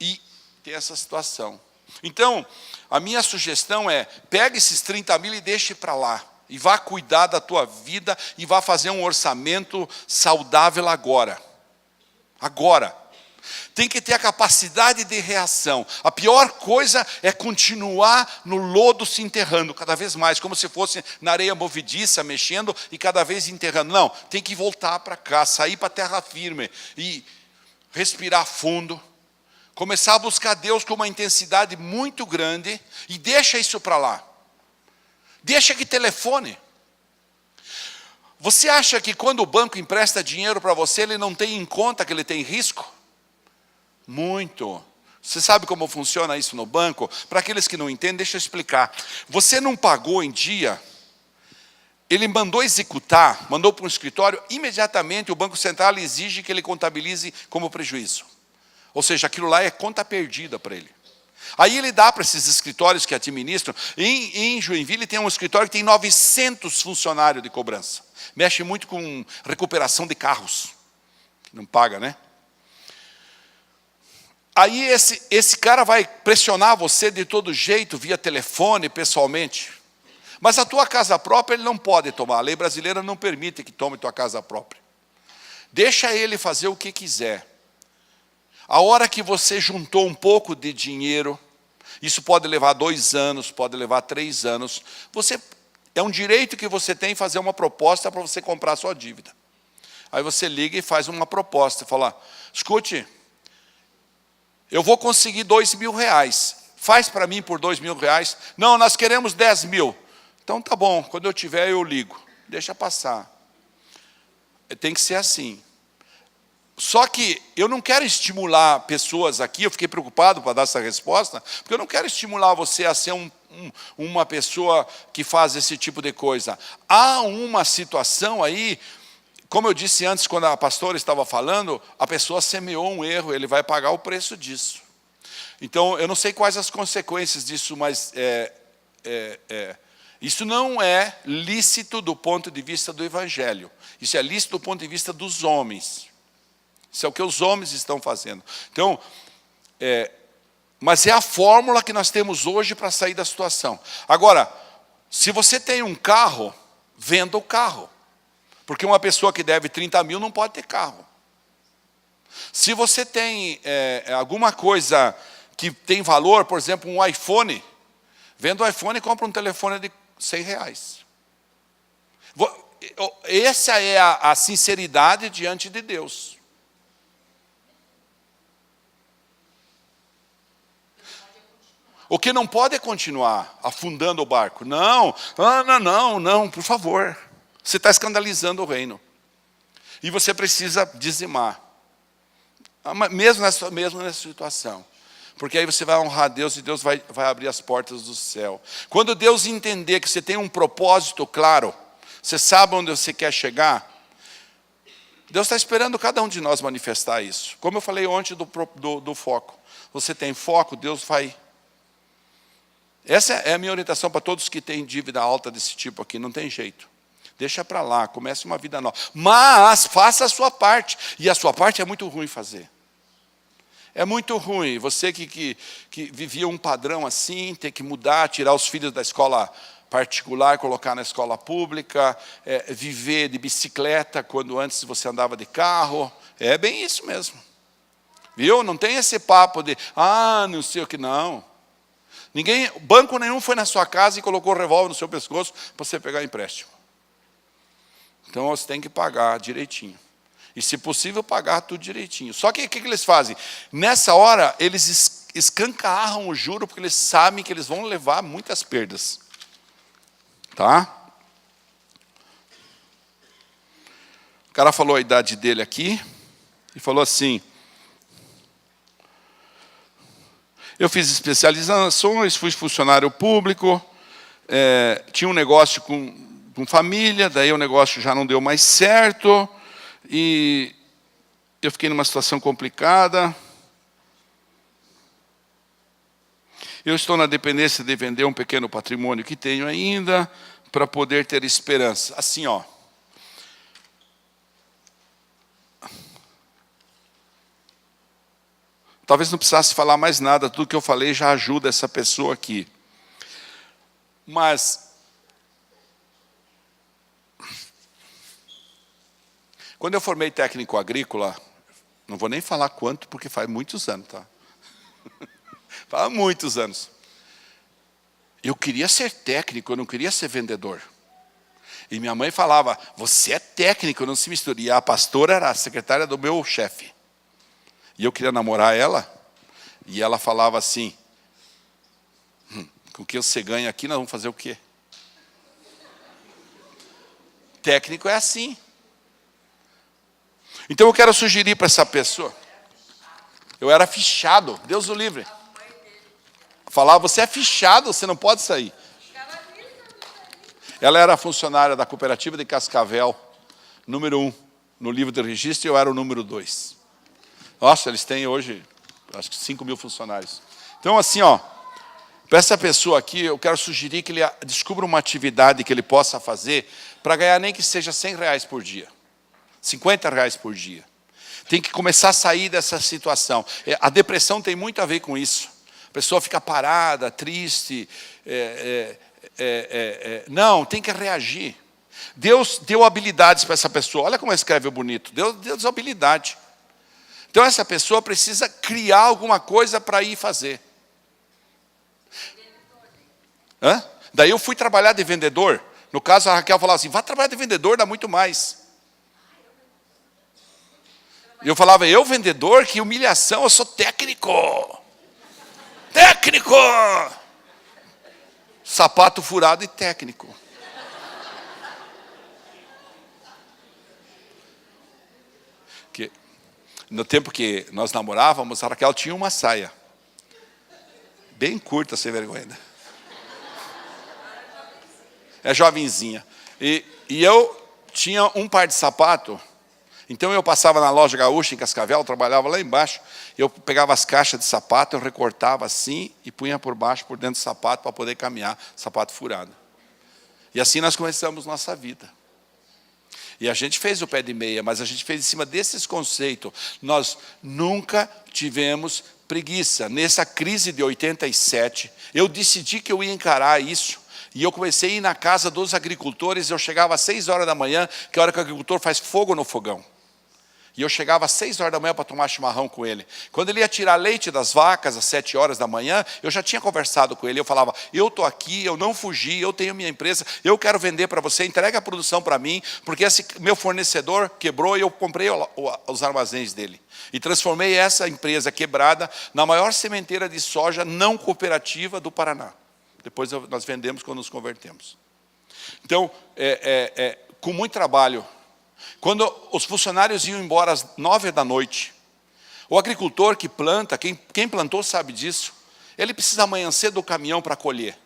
S1: e tem essa situação. Então, a minha sugestão é: pegue esses 30 mil e deixe para lá, e vá cuidar da tua vida, e vá fazer um orçamento saudável agora. Agora. Tem que ter a capacidade de reação. A pior coisa é continuar no lodo se enterrando cada vez mais, como se fosse na areia movediça, mexendo e cada vez enterrando. Não, tem que voltar para cá, sair para a terra firme e respirar fundo, começar a buscar Deus com uma intensidade muito grande e deixa isso para lá. Deixa que telefone. Você acha que quando o banco empresta dinheiro para você, ele não tem em conta que ele tem risco? Muito. Você sabe como funciona isso no banco? Para aqueles que não entendem, deixa eu explicar. Você não pagou em dia, ele mandou executar, mandou para um escritório, imediatamente o Banco Central exige que ele contabilize como prejuízo. Ou seja, aquilo lá é conta perdida para ele. Aí ele dá para esses escritórios que administram. Em Joinville tem um escritório que tem 900 funcionários de cobrança. Mexe muito com recuperação de carros. Não paga, né? Aí esse cara vai pressionar você de todo jeito, via telefone, pessoalmente. Mas a tua casa própria ele não pode tomar. A lei brasileira não permite que tome tua casa própria. Deixa ele fazer o que quiser. A hora que você juntou um pouco de dinheiro, isso pode levar 2 anos, pode levar 3 anos. É um direito que você tem fazer uma proposta para você comprar a sua dívida. Aí você liga e faz uma proposta, fala: escute, eu vou conseguir R$2.000. Faz para mim por R$2.000. Não, nós queremos 10 mil. Então tá bom, quando eu tiver eu ligo. Deixa passar. Tem que ser assim. Só que eu não quero estimular pessoas aqui, eu fiquei preocupado para dar essa resposta, porque eu não quero estimular você a ser uma pessoa que faz esse tipo de coisa. Há uma situação aí, como eu disse antes, quando a pastora estava falando, a pessoa semeou um erro, ele vai pagar o preço disso. Então, eu não sei quais as consequências disso, mas isso não é lícito do ponto de vista do Evangelho. Isso é lícito do ponto de vista dos homens. Isso é o que os homens estão fazendo. Então, mas é a fórmula que nós temos hoje para sair da situação. Agora, se você tem um carro, venda o carro. Porque uma pessoa que deve 30 mil não pode ter carro. Se você tem alguma coisa que tem valor, por exemplo, um iPhone, venda o iPhone e compra um telefone de R$100. Essa é a sinceridade diante de Deus. O que não pode é continuar afundando o barco. Não, não, por favor. Você está escandalizando o reino. E você precisa dizimar. Mesmo nessa situação. Porque aí você vai honrar a Deus e Deus vai abrir as portas do céu. Quando Deus entender que você tem um propósito claro, você sabe onde você quer chegar, Deus está esperando cada um de nós manifestar isso. Como eu falei ontem do foco. Você tem foco, Deus vai. Essa é a minha orientação para todos que têm dívida alta desse tipo aqui. Não tem jeito. Deixa para lá, comece uma vida nova. Mas faça a sua parte. E a sua parte é muito ruim fazer. É muito ruim. Você que vivia um padrão assim, ter que mudar, tirar os filhos da escola particular, colocar na escola pública, viver de bicicleta quando antes você andava de carro. É bem isso mesmo. Viu? Não tem esse papo de, não sei o que, não. Banco nenhum foi na sua casa e colocou o revólver no seu pescoço para você pegar empréstimo. Então você tem que pagar direitinho. E se possível, pagar tudo direitinho. Só que o que eles fazem? Nessa hora, eles escancarram o juro, porque eles sabem que eles vão levar muitas perdas. Tá? O cara falou a idade dele aqui, e falou assim, eu fiz especializações, fui funcionário público, tinha um negócio com família, daí o negócio já não deu mais certo, e eu fiquei numa situação complicada. Eu estou na dependência de vender um pequeno patrimônio que tenho ainda, para poder ter esperança. Assim, ó. Talvez não precisasse falar mais nada, tudo que eu falei já ajuda essa pessoa aqui. Mas, quando eu formei técnico agrícola, não vou nem falar quanto, porque faz muitos anos, tá? Faz muitos anos. Eu queria ser técnico, eu não queria ser vendedor. E minha mãe falava, você é técnico, não se misture. E a pastora era a secretária do meu chefe. E eu queria namorar ela, e ela falava assim, com o que você ganha aqui, nós vamos fazer o quê? Técnico é assim. Então eu quero sugerir para essa pessoa, eu era fichado, Deus o livre. Falava, você é fichado, você não pode sair. Ela era funcionária da cooperativa de Cascavel, número 1, no livro de registro, e eu era o número 2. Nossa, eles têm hoje, acho que 5 mil funcionários. Então, assim, ó, para essa pessoa aqui, eu quero sugerir que ele descubra uma atividade que ele possa fazer para ganhar nem que seja R$100 por dia, R$50 por dia. Tem que começar a sair dessa situação. A depressão tem muito a ver com isso. A pessoa fica parada, triste. Não, tem que reagir. Deus deu habilidades para essa pessoa. Olha como escreve bonito. Deus deu habilidade. Então, essa pessoa precisa criar alguma coisa para ir fazer. Daí eu fui trabalhar de vendedor. No caso, a Raquel falava assim, vá trabalhar de vendedor, dá muito mais. E eu falava, eu vendedor? Que humilhação, eu sou técnico. Técnico! Sapato furado e técnico. No tempo que nós namorávamos, a Raquel tinha uma saia. Bem curta, sem vergonha. É jovenzinha. E eu tinha um par de sapato. Então eu passava na loja gaúcha em Cascavel, trabalhava lá embaixo, eu pegava as caixas de sapato, eu recortava assim e punha por baixo, por dentro do sapato, para poder caminhar, sapato furado. E assim nós começamos nossa vida. E a gente fez o pé de meia, mas a gente fez em cima desses conceitos. Nós nunca tivemos preguiça. Nessa crise de 87, eu decidi que eu ia encarar isso. E eu comecei a ir na casa dos agricultores, eu chegava às 6 horas da manhã, que é a hora que o agricultor faz fogo no fogão. E eu chegava às 6 horas da manhã para tomar chimarrão com ele. Quando ele ia tirar leite das vacas às 7 horas da manhã, eu já tinha conversado com ele. Eu falava, eu estou aqui, eu não fugi, eu tenho minha empresa, eu quero vender para você, entrega a produção para mim, porque esse meu fornecedor quebrou e eu comprei os armazéns dele. E transformei essa empresa quebrada na maior sementeira de soja não cooperativa do Paraná. Depois nós vendemos quando nos convertemos. Então, com muito trabalho, quando os funcionários iam embora às 9 da noite, o agricultor que planta, quem plantou sabe disso, ele precisa amanhecer do caminhão para colher.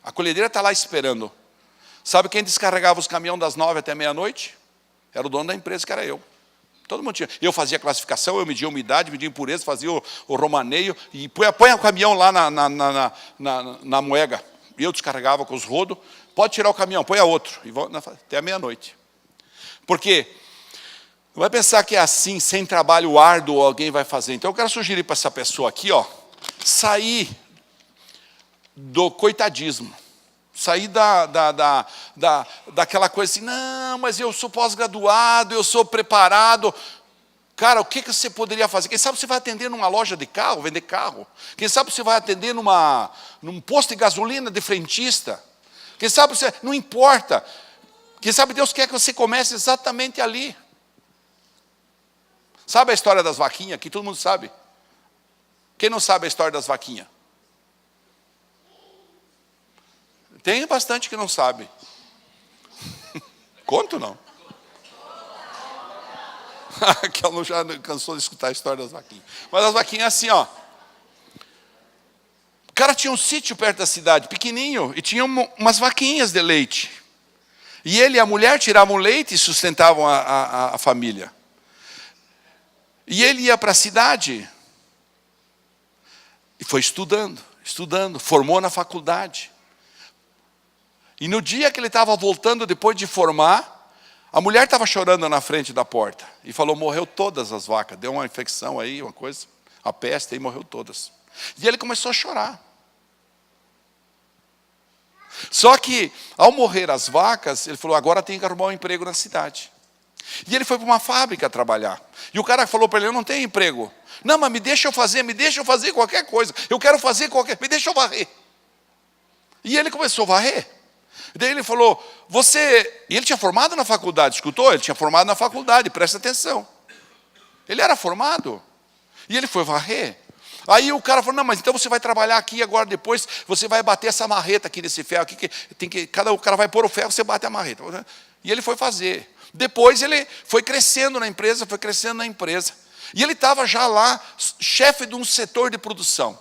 S1: A colhedeira está lá esperando. Sabe quem descarregava os caminhões das 9 até meia-noite? Era o dono da empresa, que era eu. Todo mundo tinha. Eu fazia classificação, eu media a umidade, media a impureza, fazia o romaneio, e põe o caminhão lá na moega. E eu descarregava com os rodos, pode tirar o caminhão, põe a outro. E vou até a meia-noite. Por quê? Não vai pensar que é assim, sem trabalho árduo, alguém vai fazer. Então eu quero sugerir para essa pessoa aqui, sair do coitadismo. Sair daquela coisa assim, não, mas eu sou pós-graduado, eu sou preparado. Cara, o que você poderia fazer? Quem sabe você vai atender numa loja de carro, vender carro. Quem sabe você vai atender num posto de gasolina de frentista. Quem sabe você, não importa. Quem sabe Deus quer que você comece exatamente ali. Sabe a história das vaquinhas, que todo mundo sabe? Quem não sabe a história das vaquinhas? Tem bastante que não sabe. Conto não. Que ela já cansou de escutar a história das vaquinhas. Mas as vaquinhas assim, O cara tinha um sítio perto da cidade, pequenininho, e tinha umas vaquinhas de leite. E ele e a mulher tiravam leite e sustentavam a família. E ele ia para a cidade e foi estudando, formou na faculdade. E no dia que ele estava voltando, depois de formar, a mulher estava chorando na frente da porta. E falou, morreu todas as vacas. Deu uma infecção aí, uma coisa, a peste, e morreu todas. E ele começou a chorar. Só que, ao morrer as vacas, ele falou, agora tem que arrumar um emprego na cidade. E ele foi para uma fábrica trabalhar. E o cara falou para ele, eu não tenho emprego. Não, mas me deixa eu fazer qualquer coisa. Eu quero fazer me deixa eu varrer. E ele começou a varrer. Daí ele falou, e ele tinha formado na faculdade, escutou? Ele tinha formado na faculdade, presta atenção. Ele era formado. E ele foi varrer. Aí o cara falou, não, mas então você vai trabalhar aqui agora, depois você vai bater essa marreta aqui nesse ferro, aqui, o cara vai pôr o ferro, você bate a marreta. E ele foi fazer. Depois ele foi crescendo na empresa, E ele estava já lá, chefe de um setor de produção.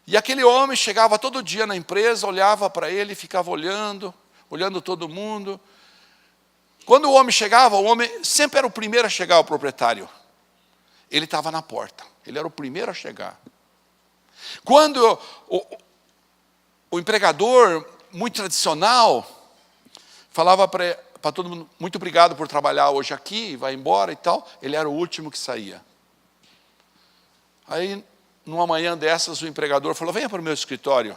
S1: E aquele homem chegava todo dia na empresa, olhava para ele, ficava olhando todo mundo. Quando o homem chegava, o homem sempre era o primeiro a chegar, o proprietário. Ele estava na porta, ele era o primeiro a chegar. Quando o empregador, muito tradicional, falava para todo mundo, muito obrigado por trabalhar hoje aqui, vai embora e tal, ele era o último que saía. Aí, numa manhã dessas, o empregador falou, venha para o meu escritório.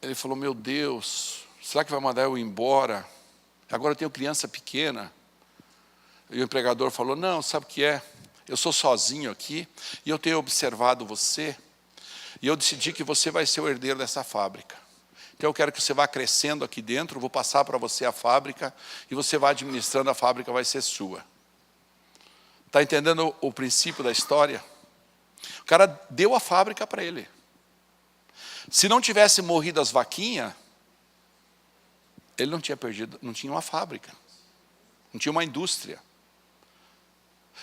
S1: Ele falou, meu Deus, será que vai mandar eu ir embora? Agora eu tenho criança pequena. E o empregador falou, não, sabe o que é? Eu sou sozinho aqui, e eu tenho observado você, e eu decidi que você vai ser o herdeiro dessa fábrica. Então eu quero que você vá crescendo aqui dentro, vou passar para você a fábrica, e você vai administrando, a fábrica vai ser sua. Está entendendo o princípio da história? O cara deu a fábrica para ele. Se não tivesse morrido as vaquinhas, ele não tinha perdido, não tinha uma fábrica, não tinha uma indústria.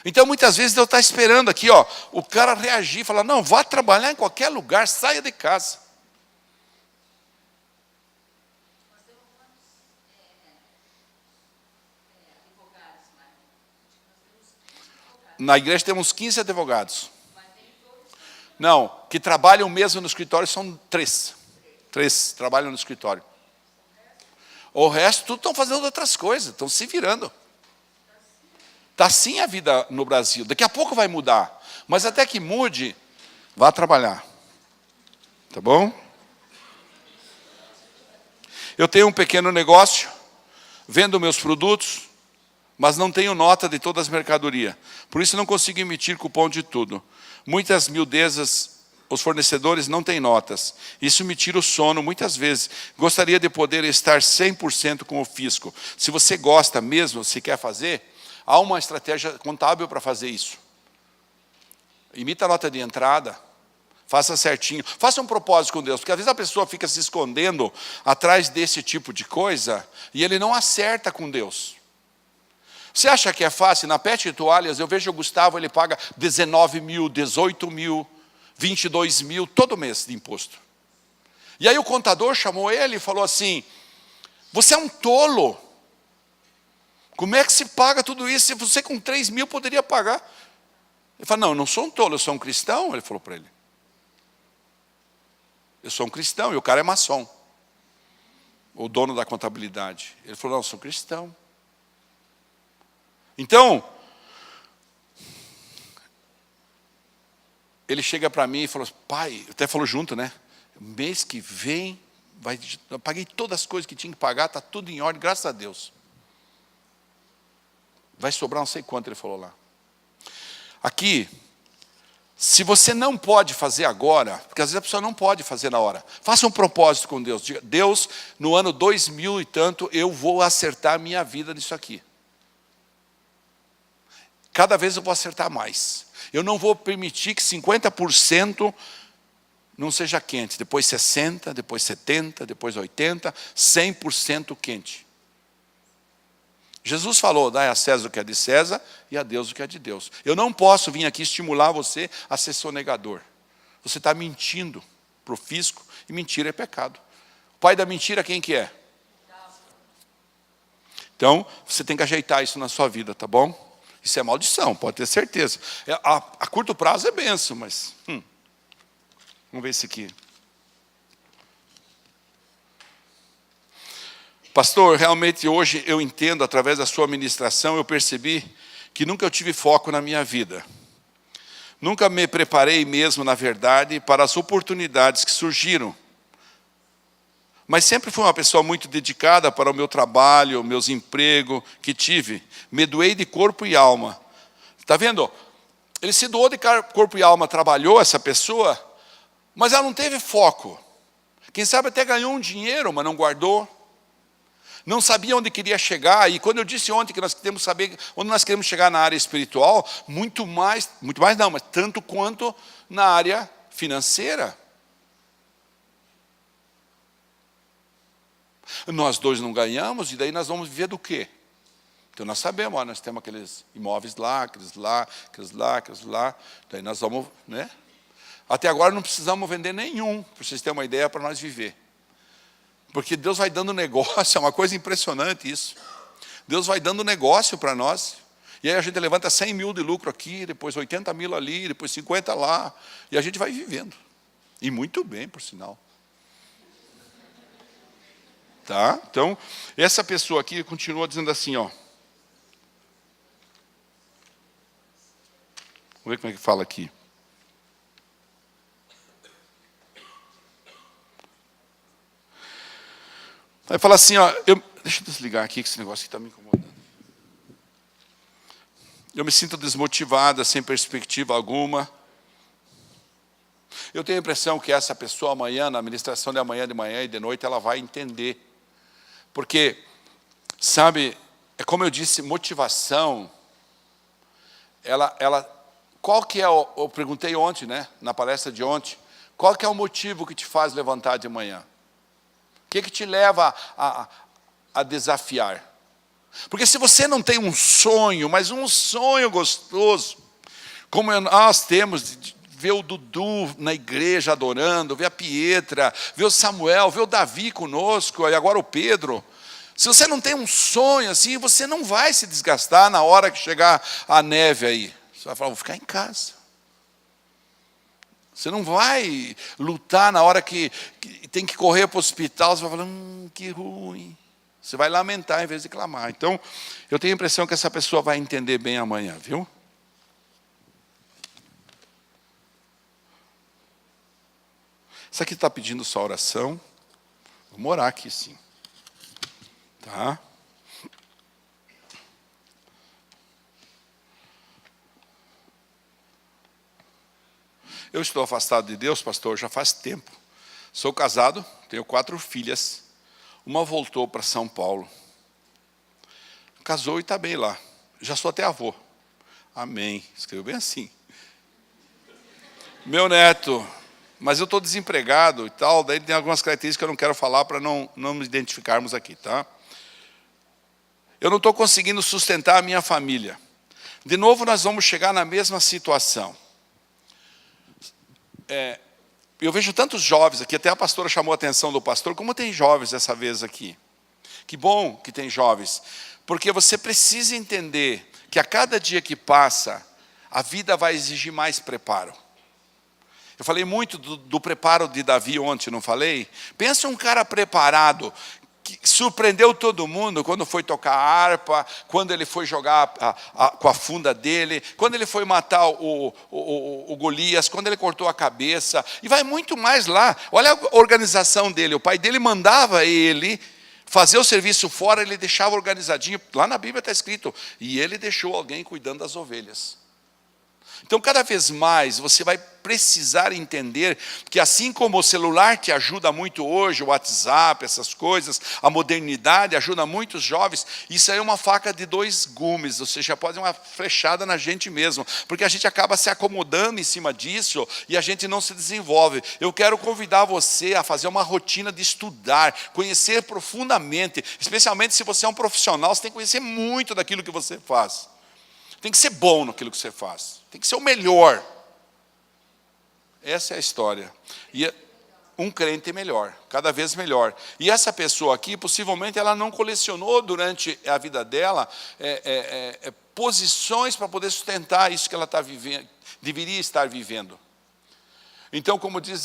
S1: Então muitas vezes Deus está esperando aqui, o cara reagir, falar, não, vá trabalhar em qualquer lugar, saia de casa. Na igreja temos 15 advogados. Não, que trabalham mesmo no escritório são 3. 3 trabalham no escritório. O resto, tudo estão fazendo outras coisas, estão se virando. Está assim a vida no Brasil. Daqui a pouco vai mudar. Mas até que mude, vá trabalhar. Tá bom? Eu tenho um pequeno negócio, vendo meus produtos, mas não tenho nota de todas as mercadorias. Por isso não consigo emitir cupom de tudo. Muitas miudezas, os fornecedores não têm notas. Isso me tira o sono muitas vezes. Gostaria de poder estar 100% com o fisco. Se você gosta mesmo, se quer fazer, há uma estratégia contábil para fazer isso. Imita a nota de entrada, faça certinho. Faça um propósito com Deus, porque às vezes a pessoa fica se escondendo atrás desse tipo de coisa e ele não acerta com Deus. Você acha que é fácil? Na Pet e Toalhas, eu vejo o Gustavo, ele paga 19 mil, 18 mil, 22 mil, todo mês de imposto. E aí o contador chamou ele e falou assim, você é um tolo. Como é que se paga tudo isso? Se você com 3 mil poderia pagar. Ele falou, não, eu não sou um tolo, eu sou um cristão. Ele falou para ele. Eu sou um cristão e o cara é maçom. O dono da contabilidade. Ele falou, não, eu sou cristão. Então, ele chega para mim e falou, pai, até falou junto, né? Mês que vem, eu paguei todas as coisas que tinha que pagar, está tudo em ordem, graças a Deus. Vai sobrar não sei quanto, ele falou lá. Aqui, se você não pode fazer agora, porque às vezes a pessoa não pode fazer na hora, faça um propósito com Deus. Diga, Deus, no ano 2000 e tanto, eu vou acertar a minha vida nisso aqui. Cada vez eu vou acertar mais. Eu não vou permitir que 50% não seja quente. Depois 60%, depois 70%, depois 80%, 100% quente. Jesus falou, dai a César o que é de César e a Deus o que é de Deus. Eu não posso vir aqui estimular você a ser sonegador. Você está mentindo para o fisco e mentira é pecado. O pai da mentira quem que é? Então, você tem que ajeitar isso na sua vida, tá bom? Isso é maldição, pode ter certeza. A curto prazo é bênção, mas... Vamos ver esse aqui. Pastor, realmente hoje eu entendo, através da sua ministração, eu percebi que nunca eu tive foco na minha vida. Nunca me preparei mesmo, na verdade, para as oportunidades que surgiram. Mas sempre fui uma pessoa muito dedicada para o meu trabalho, meus empregos que tive. Me doei de corpo e alma. Está vendo? Ele se doou de corpo e alma, trabalhou essa pessoa, mas ela não teve foco. Quem sabe até ganhou um dinheiro, mas não guardou. Não sabia onde queria chegar. E quando eu disse ontem que nós temos que saber onde nós queremos chegar na área espiritual, muito mais não, mas tanto quanto na área financeira. Nós dois não ganhamos, e daí nós vamos viver do quê? Então nós sabemos, ó, nós temos aqueles imóveis lá, aqueles lá. Daí nós vamos, né? Até agora não precisamos vender nenhum, para vocês terem uma ideia, para nós viver. Porque Deus vai dando negócio, é uma coisa impressionante isso. Deus vai dando negócio para nós. E aí a gente levanta 100 mil de lucro aqui, depois 80 mil ali, depois 50 lá. E a gente vai vivendo. E muito bem, por sinal. Tá? Então, essa pessoa aqui continua dizendo assim, ó. Vamos ver como é que fala aqui. Aí fala assim, ó, deixa eu desligar aqui, que esse negócio aqui está me incomodando. Eu me sinto desmotivada, sem perspectiva alguma. Eu tenho a impressão que essa pessoa amanhã, na administração de manhã e de noite, ela vai entender. Porque, sabe, é como eu disse, motivação, qual que é, eu perguntei ontem, né, na palestra de ontem, qual que é o motivo que te faz levantar de manhã? O que te leva a desafiar? Porque se você não tem um sonho, mas um sonho gostoso, como nós temos, de ver o Dudu na igreja adorando, ver a Pietra, ver o Samuel, ver o Davi conosco, e agora o Pedro. Se você não tem um sonho assim, você não vai se desgastar na hora que chegar a neve aí. Você vai falar, vou ficar em casa. Você não vai lutar na hora que tem que correr para o hospital, você vai falar, que ruim. Você vai lamentar em vez de clamar. Então, eu tenho a impressão que essa pessoa vai entender bem amanhã, viu? Essa aqui está pedindo sua oração. Vamos orar aqui, sim. Tá? Eu estou afastado de Deus, pastor, já faz tempo. Sou casado, tenho 4 filhas. Uma voltou para São Paulo. Casou e está bem lá. Já sou até avô. Amém. Escreveu bem assim. Meu neto, mas eu estou desempregado e tal, daí tem algumas características que eu não quero falar para não nos identificarmos aqui, tá? Eu não estou conseguindo sustentar a minha família. De novo, nós vamos chegar na mesma situação. Eu vejo tantos jovens aqui, até a pastora chamou a atenção do pastor, como tem jovens dessa vez aqui. Que bom que tem jovens. Porque você precisa entender que a cada dia que passa, a vida vai exigir mais preparo. Eu falei muito do preparo de Davi ontem, não falei? Pensa um cara preparado, que surpreendeu todo mundo quando foi tocar a harpa, quando ele foi jogar com a funda dele, quando ele foi matar o Golias, quando ele cortou a cabeça, e vai muito mais lá. Olha a organização dele, o pai dele mandava ele fazer o serviço fora, ele deixava organizadinho, lá na Bíblia está escrito, e ele deixou alguém cuidando das ovelhas. Então, cada vez mais, você vai precisar entender que assim como o celular te ajuda muito hoje, o WhatsApp, essas coisas, a modernidade ajuda muitos jovens, isso aí é uma faca de dois gumes, ou seja, pode ser uma flechada na gente mesmo, porque a gente acaba se acomodando em cima disso e a gente não se desenvolve. Eu quero convidar você a fazer uma rotina de estudar, conhecer profundamente, especialmente se você é um profissional, você tem que conhecer muito daquilo que você faz. Tem que ser bom naquilo que você faz. Tem que ser o melhor. Essa é a história. E um crente melhor, cada vez melhor. E essa pessoa aqui, possivelmente, ela não colecionou durante a vida dela posições para poder sustentar isso que ela está vivendo, deveria estar vivendo. Então, como diz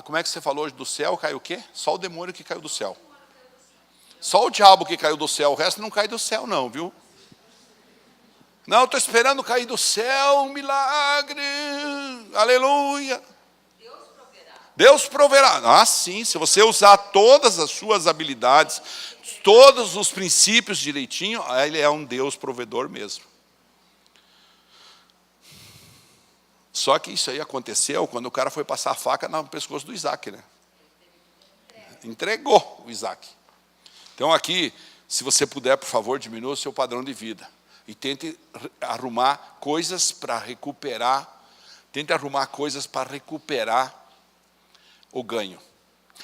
S1: como é que você falou hoje do céu, caiu o quê? Só o demônio que caiu do céu. Só o diabo que caiu do céu, o resto não cai do céu não, viu? Não, estou esperando cair do céu um milagre, aleluia. Deus proverá. Ah, sim, se você usar todas as suas habilidades, todos os princípios direitinho, Ele é um Deus provedor mesmo. Só que isso aí aconteceu quando o cara foi passar a faca no pescoço do Isaac, né? Entregou o Isaac. Então aqui, se você puder, por favor, diminua o seu padrão de vida. E tente arrumar coisas para recuperar. Tente arrumar coisas para recuperar o ganho.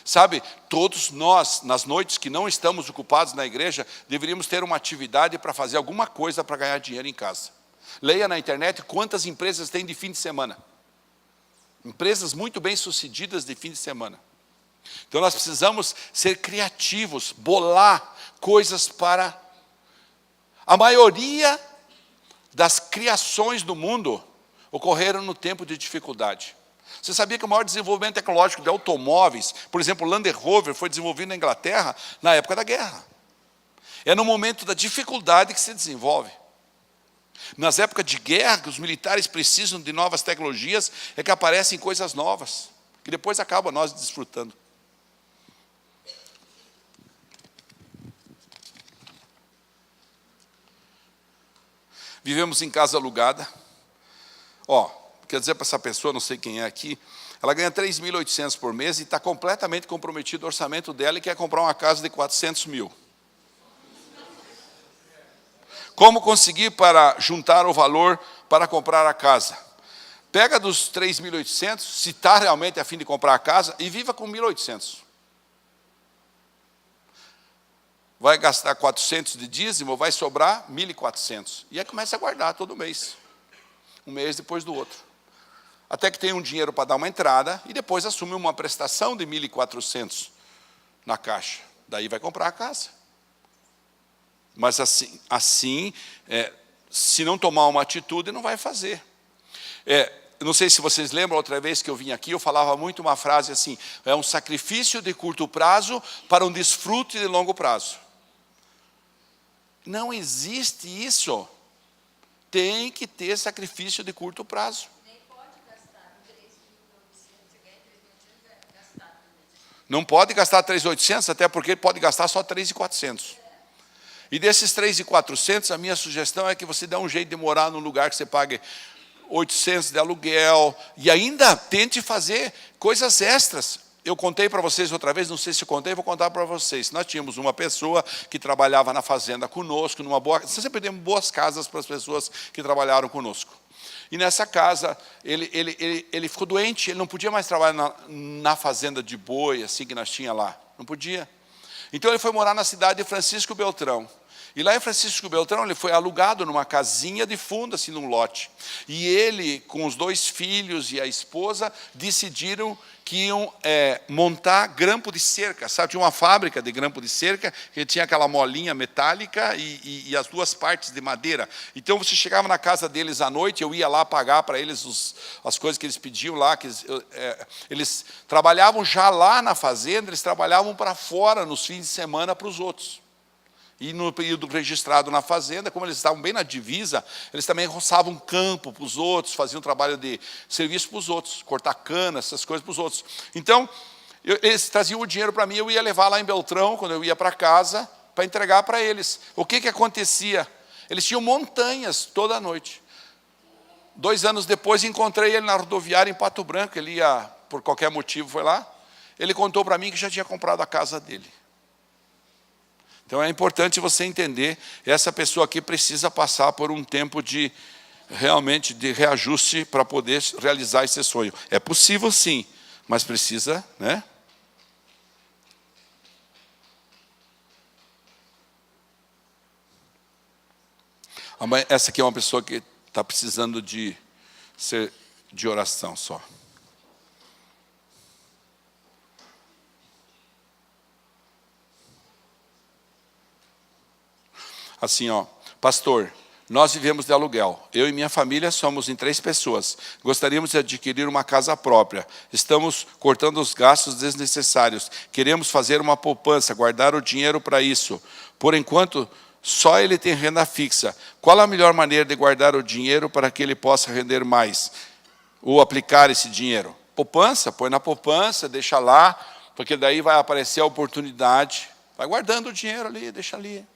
S1: Sabe, todos nós, nas noites que não estamos ocupados na igreja, deveríamos ter uma atividade para fazer alguma coisa para ganhar dinheiro em casa. Leia na internet quantas empresas tem de fim de semana. Empresas muito bem sucedidas de fim de semana. Então nós precisamos ser criativos, bolar coisas para... A maioria das criações do mundo ocorreram no tempo de dificuldade. Você sabia que o maior desenvolvimento tecnológico de automóveis, por exemplo, o Land Rover, foi desenvolvido na Inglaterra na época da guerra. É no momento da dificuldade que se desenvolve. Nas épocas de guerra, que os militares precisam de novas tecnologias, é que aparecem coisas novas, que depois acabam nós desfrutando. Vivemos em casa alugada. Quer dizer para essa pessoa, não sei quem é aqui, ela ganha 3.800 por mês e está completamente comprometido o orçamento dela e quer comprar uma casa de 400 mil. Como conseguir para juntar o valor para comprar a casa? Pega dos 3.800, se está realmente a fim de comprar a casa, e viva com 1.800. Vai gastar 400 de dízimo, vai sobrar 1.400. E aí começa a guardar todo mês. Um mês depois do outro. Até que tenha um dinheiro para dar uma entrada, e depois assume uma prestação de 1.400 na caixa. Daí vai comprar a casa. Mas assim se não tomar uma atitude, não vai fazer. Não sei se vocês lembram, outra vez que eu vim aqui, eu falava muito uma frase assim, é um sacrifício de curto prazo para um desfrute de longo prazo. Não existe isso. Tem que ter sacrifício de curto prazo.
S2: Nem pode gastar 3.900, ganha 3.800, gastar.
S1: Não pode gastar 3.800, até porque pode gastar só 3.400. E desses 3.400, a minha sugestão é que você dê um jeito de morar num lugar que você pague 800 de aluguel, e ainda tente fazer coisas extras. Eu contei para vocês outra vez, não sei se eu contei, vou contar para vocês. Nós tínhamos uma pessoa que trabalhava na fazenda conosco, sempre demos boas casas para as pessoas que trabalharam conosco. E nessa casa, ele ficou doente, ele não podia mais trabalhar na fazenda de boi, assim que nós tínhamos lá. Não podia. Então ele foi morar na cidade de Francisco Beltrão. E lá em Francisco Beltrão, ele foi alugado numa casinha de fundo, assim, num lote. E ele, com os 2 filhos e a esposa, decidiram que iam montar grampo de cerca. Sabe, tinha uma fábrica de grampo de cerca, que tinha aquela molinha metálica e as 2 partes de madeira. Então, você chegava na casa deles à noite, eu ia lá pagar para eles as coisas que eles pediam lá. Que eles trabalhavam já lá na fazenda, eles trabalhavam para fora, nos fins de semana, para os outros. E no período registrado na fazenda, como eles estavam bem na divisa, eles também roçavam campo para os outros, faziam trabalho de serviço para os outros, cortar cana, essas coisas para os outros. Então, eles traziam o dinheiro para mim, eu ia levar lá em Beltrão, quando eu ia para casa, para entregar para eles. O que acontecia? Eles tinham montanhas toda noite. 2 anos depois, encontrei ele na rodoviária em Pato Branco, ele ia, por qualquer motivo, foi lá. Ele contou para mim que já tinha comprado a casa dele. Então é importante você entender, essa pessoa aqui precisa passar por um tempo de, realmente, de reajuste para poder realizar esse sonho. É possível sim, mas precisa, né? Essa aqui é uma pessoa que está precisando de oração só. Assim, pastor, nós vivemos de aluguel. Eu e minha família somos em 3 pessoas. Gostaríamos de adquirir uma casa própria. Estamos cortando os gastos desnecessários. Queremos fazer uma poupança, guardar o dinheiro para isso. Por enquanto, só ele tem renda fixa. Qual a melhor maneira de guardar o dinheiro para que ele possa render mais? Ou aplicar esse dinheiro? Poupança, põe na poupança, deixa lá, porque daí vai aparecer a oportunidade. Vai guardando o dinheiro ali, deixa ali.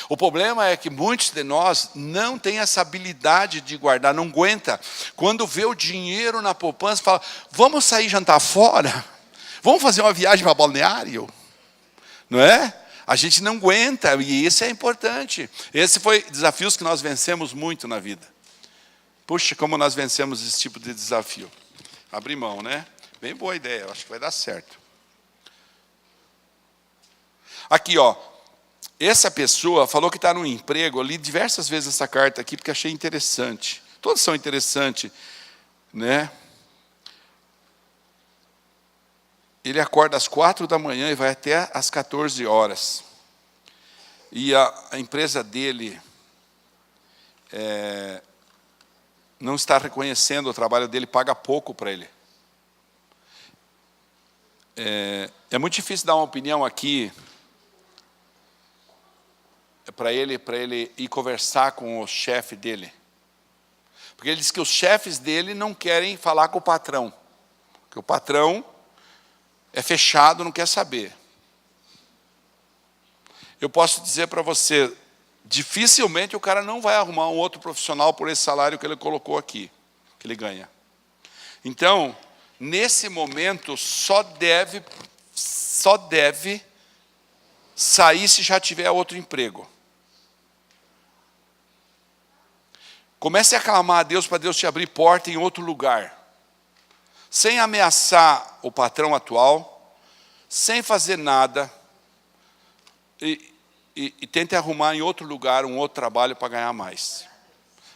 S1: O problema é que muitos de nós não têm essa habilidade de guardar, não aguenta. Quando vê o dinheiro na poupança, fala, vamos sair jantar fora? Vamos fazer uma viagem para balneário? Não é? A gente não aguenta, e isso é importante. Esse foi desafios que nós vencemos muito na vida. Puxa, como nós vencemos esse tipo de desafio. Abrir mão, né? Bem boa ideia, eu acho que vai dar certo. Aqui, essa pessoa falou que está no emprego. Eu li diversas vezes essa carta aqui, porque achei interessante. Todas são interessantes, né? Ele acorda às 4 da manhã e vai até às 14 horas. E a empresa dele não está reconhecendo o trabalho dele, paga pouco para ele. É muito difícil dar uma opinião aqui para ele ir conversar com o chefe dele. Porque ele diz que os chefes dele não querem falar com o patrão. Porque o patrão é fechado, não quer saber. Eu posso dizer para você, dificilmente o cara não vai arrumar um outro profissional por esse salário que ele colocou aqui, que ele ganha. Então, nesse momento, só deve sair se já tiver outro emprego. Comece a clamar a Deus para Deus te abrir porta em outro lugar. Sem ameaçar o patrão atual, sem fazer nada. E tente arrumar em outro lugar, um outro trabalho para ganhar mais.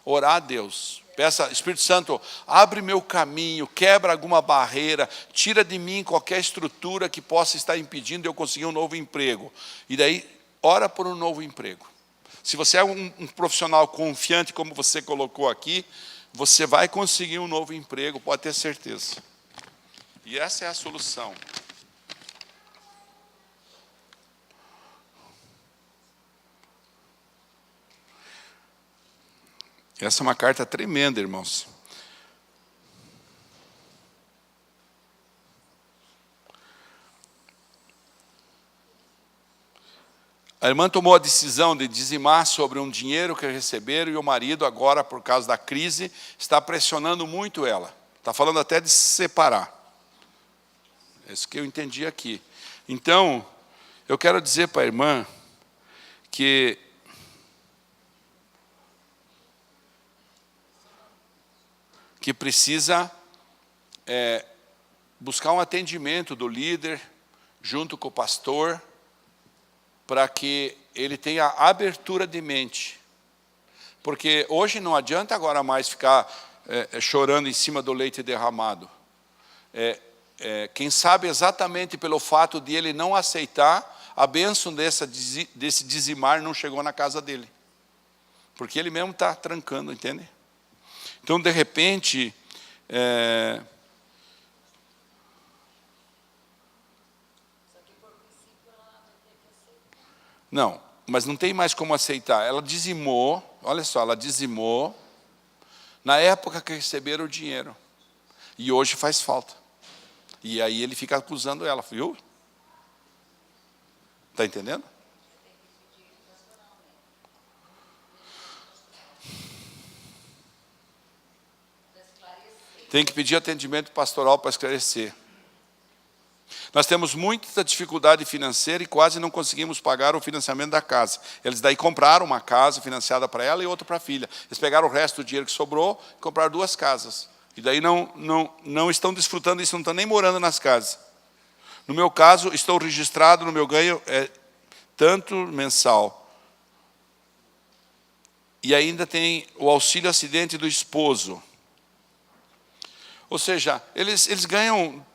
S1: Orar a Deus. Peça, Espírito Santo, abre meu caminho, quebra alguma barreira, tira de mim qualquer estrutura que possa estar impedindo de eu conseguir um novo emprego. E daí, ora por um novo emprego. Se você é um profissional confiante, como você colocou aqui, você vai conseguir um novo emprego, pode ter certeza. E essa é a solução. Essa é uma carta tremenda, irmãos. A irmã tomou a decisão de dizimar sobre um dinheiro que receberam e o marido, agora, por causa da crise, está pressionando muito ela. Está falando até de se separar. É isso que eu entendi aqui. Então, eu quero dizer para a irmã que precisa buscar um atendimento do líder, junto com o pastor, para que ele tenha abertura de mente. Porque hoje não adianta agora mais ficar chorando em cima do leite derramado. Quem sabe exatamente pelo fato de ele não aceitar, a bênção desse dizimar não chegou na casa dele. Porque ele mesmo está trancando, entende? Então, de repente, não, mas não tem mais como aceitar. Ela dizimou, olha só, ela dizimou na época que receberam o dinheiro. E hoje faz falta. E aí ele fica acusando ela, viu? Está entendendo? Tem que pedir atendimento pastoral para esclarecer. Nós temos muita dificuldade financeira e quase não conseguimos pagar o financiamento da casa. Eles daí compraram uma casa financiada para ela e outra para a filha. Eles pegaram o resto do dinheiro que sobrou e compraram 2 casas. E daí não estão desfrutando disso, não estão nem morando nas casas. No meu caso, estou registrado no meu ganho tanto mensal. E ainda tem o auxílio acidente do esposo. Ou seja, eles ganham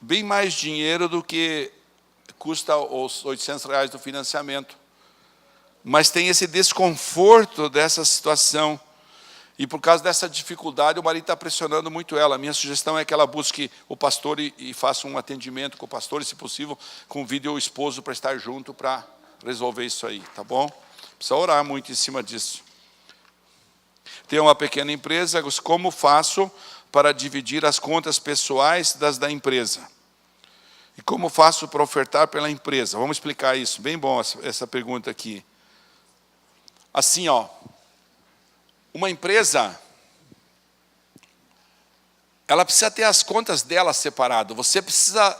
S1: bem mais dinheiro do que custa os R$800 do financiamento. Mas tem esse desconforto dessa situação. E por causa dessa dificuldade, o marido está pressionando muito ela. A minha sugestão é que ela busque o pastor e faça um atendimento com o pastor, e, se possível, convide o esposo para estar junto para resolver isso aí, tá bom? Precisa orar muito em cima disso. Tenho uma pequena empresa, como faço para dividir as contas pessoais das da empresa? E como faço para ofertar pela empresa? Vamos explicar isso, bem bom essa pergunta aqui. Assim, ó, uma empresa, ela precisa ter as contas dela separado. Você precisa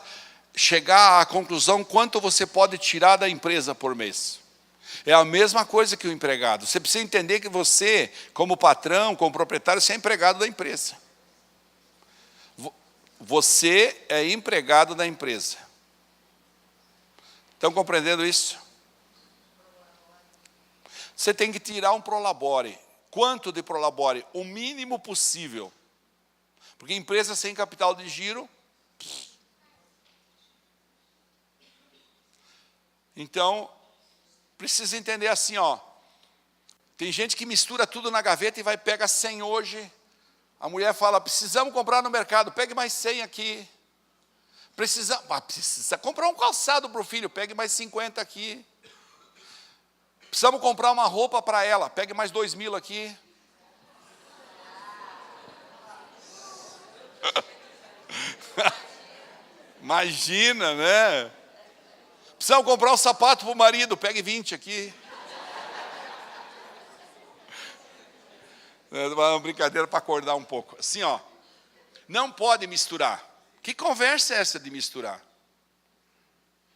S1: chegar à conclusão quanto você pode tirar da empresa por mês. É a mesma coisa que o empregado. Você precisa entender que você, como patrão, como proprietário, você é empregado da empresa. Você é empregado da empresa. Estão compreendendo isso? Você tem que tirar um prolabore. Quanto de prolabore? O mínimo possível. Porque empresa sem capital de giro... Então, precisa entender assim, ó. Tem gente que mistura tudo na gaveta e vai pegar 100 hoje. A mulher fala, precisamos comprar no mercado, pegue mais 100 aqui. Precisa comprar um calçado para o filho, pegue mais 50 aqui. Precisamos comprar uma roupa para ela, pegue mais 2.000 aqui. Imagina, né? Precisamos comprar um sapato para o marido, pegue 20 aqui. É uma brincadeira para acordar um pouco. Assim, ó, não pode misturar. Que conversa é essa de misturar?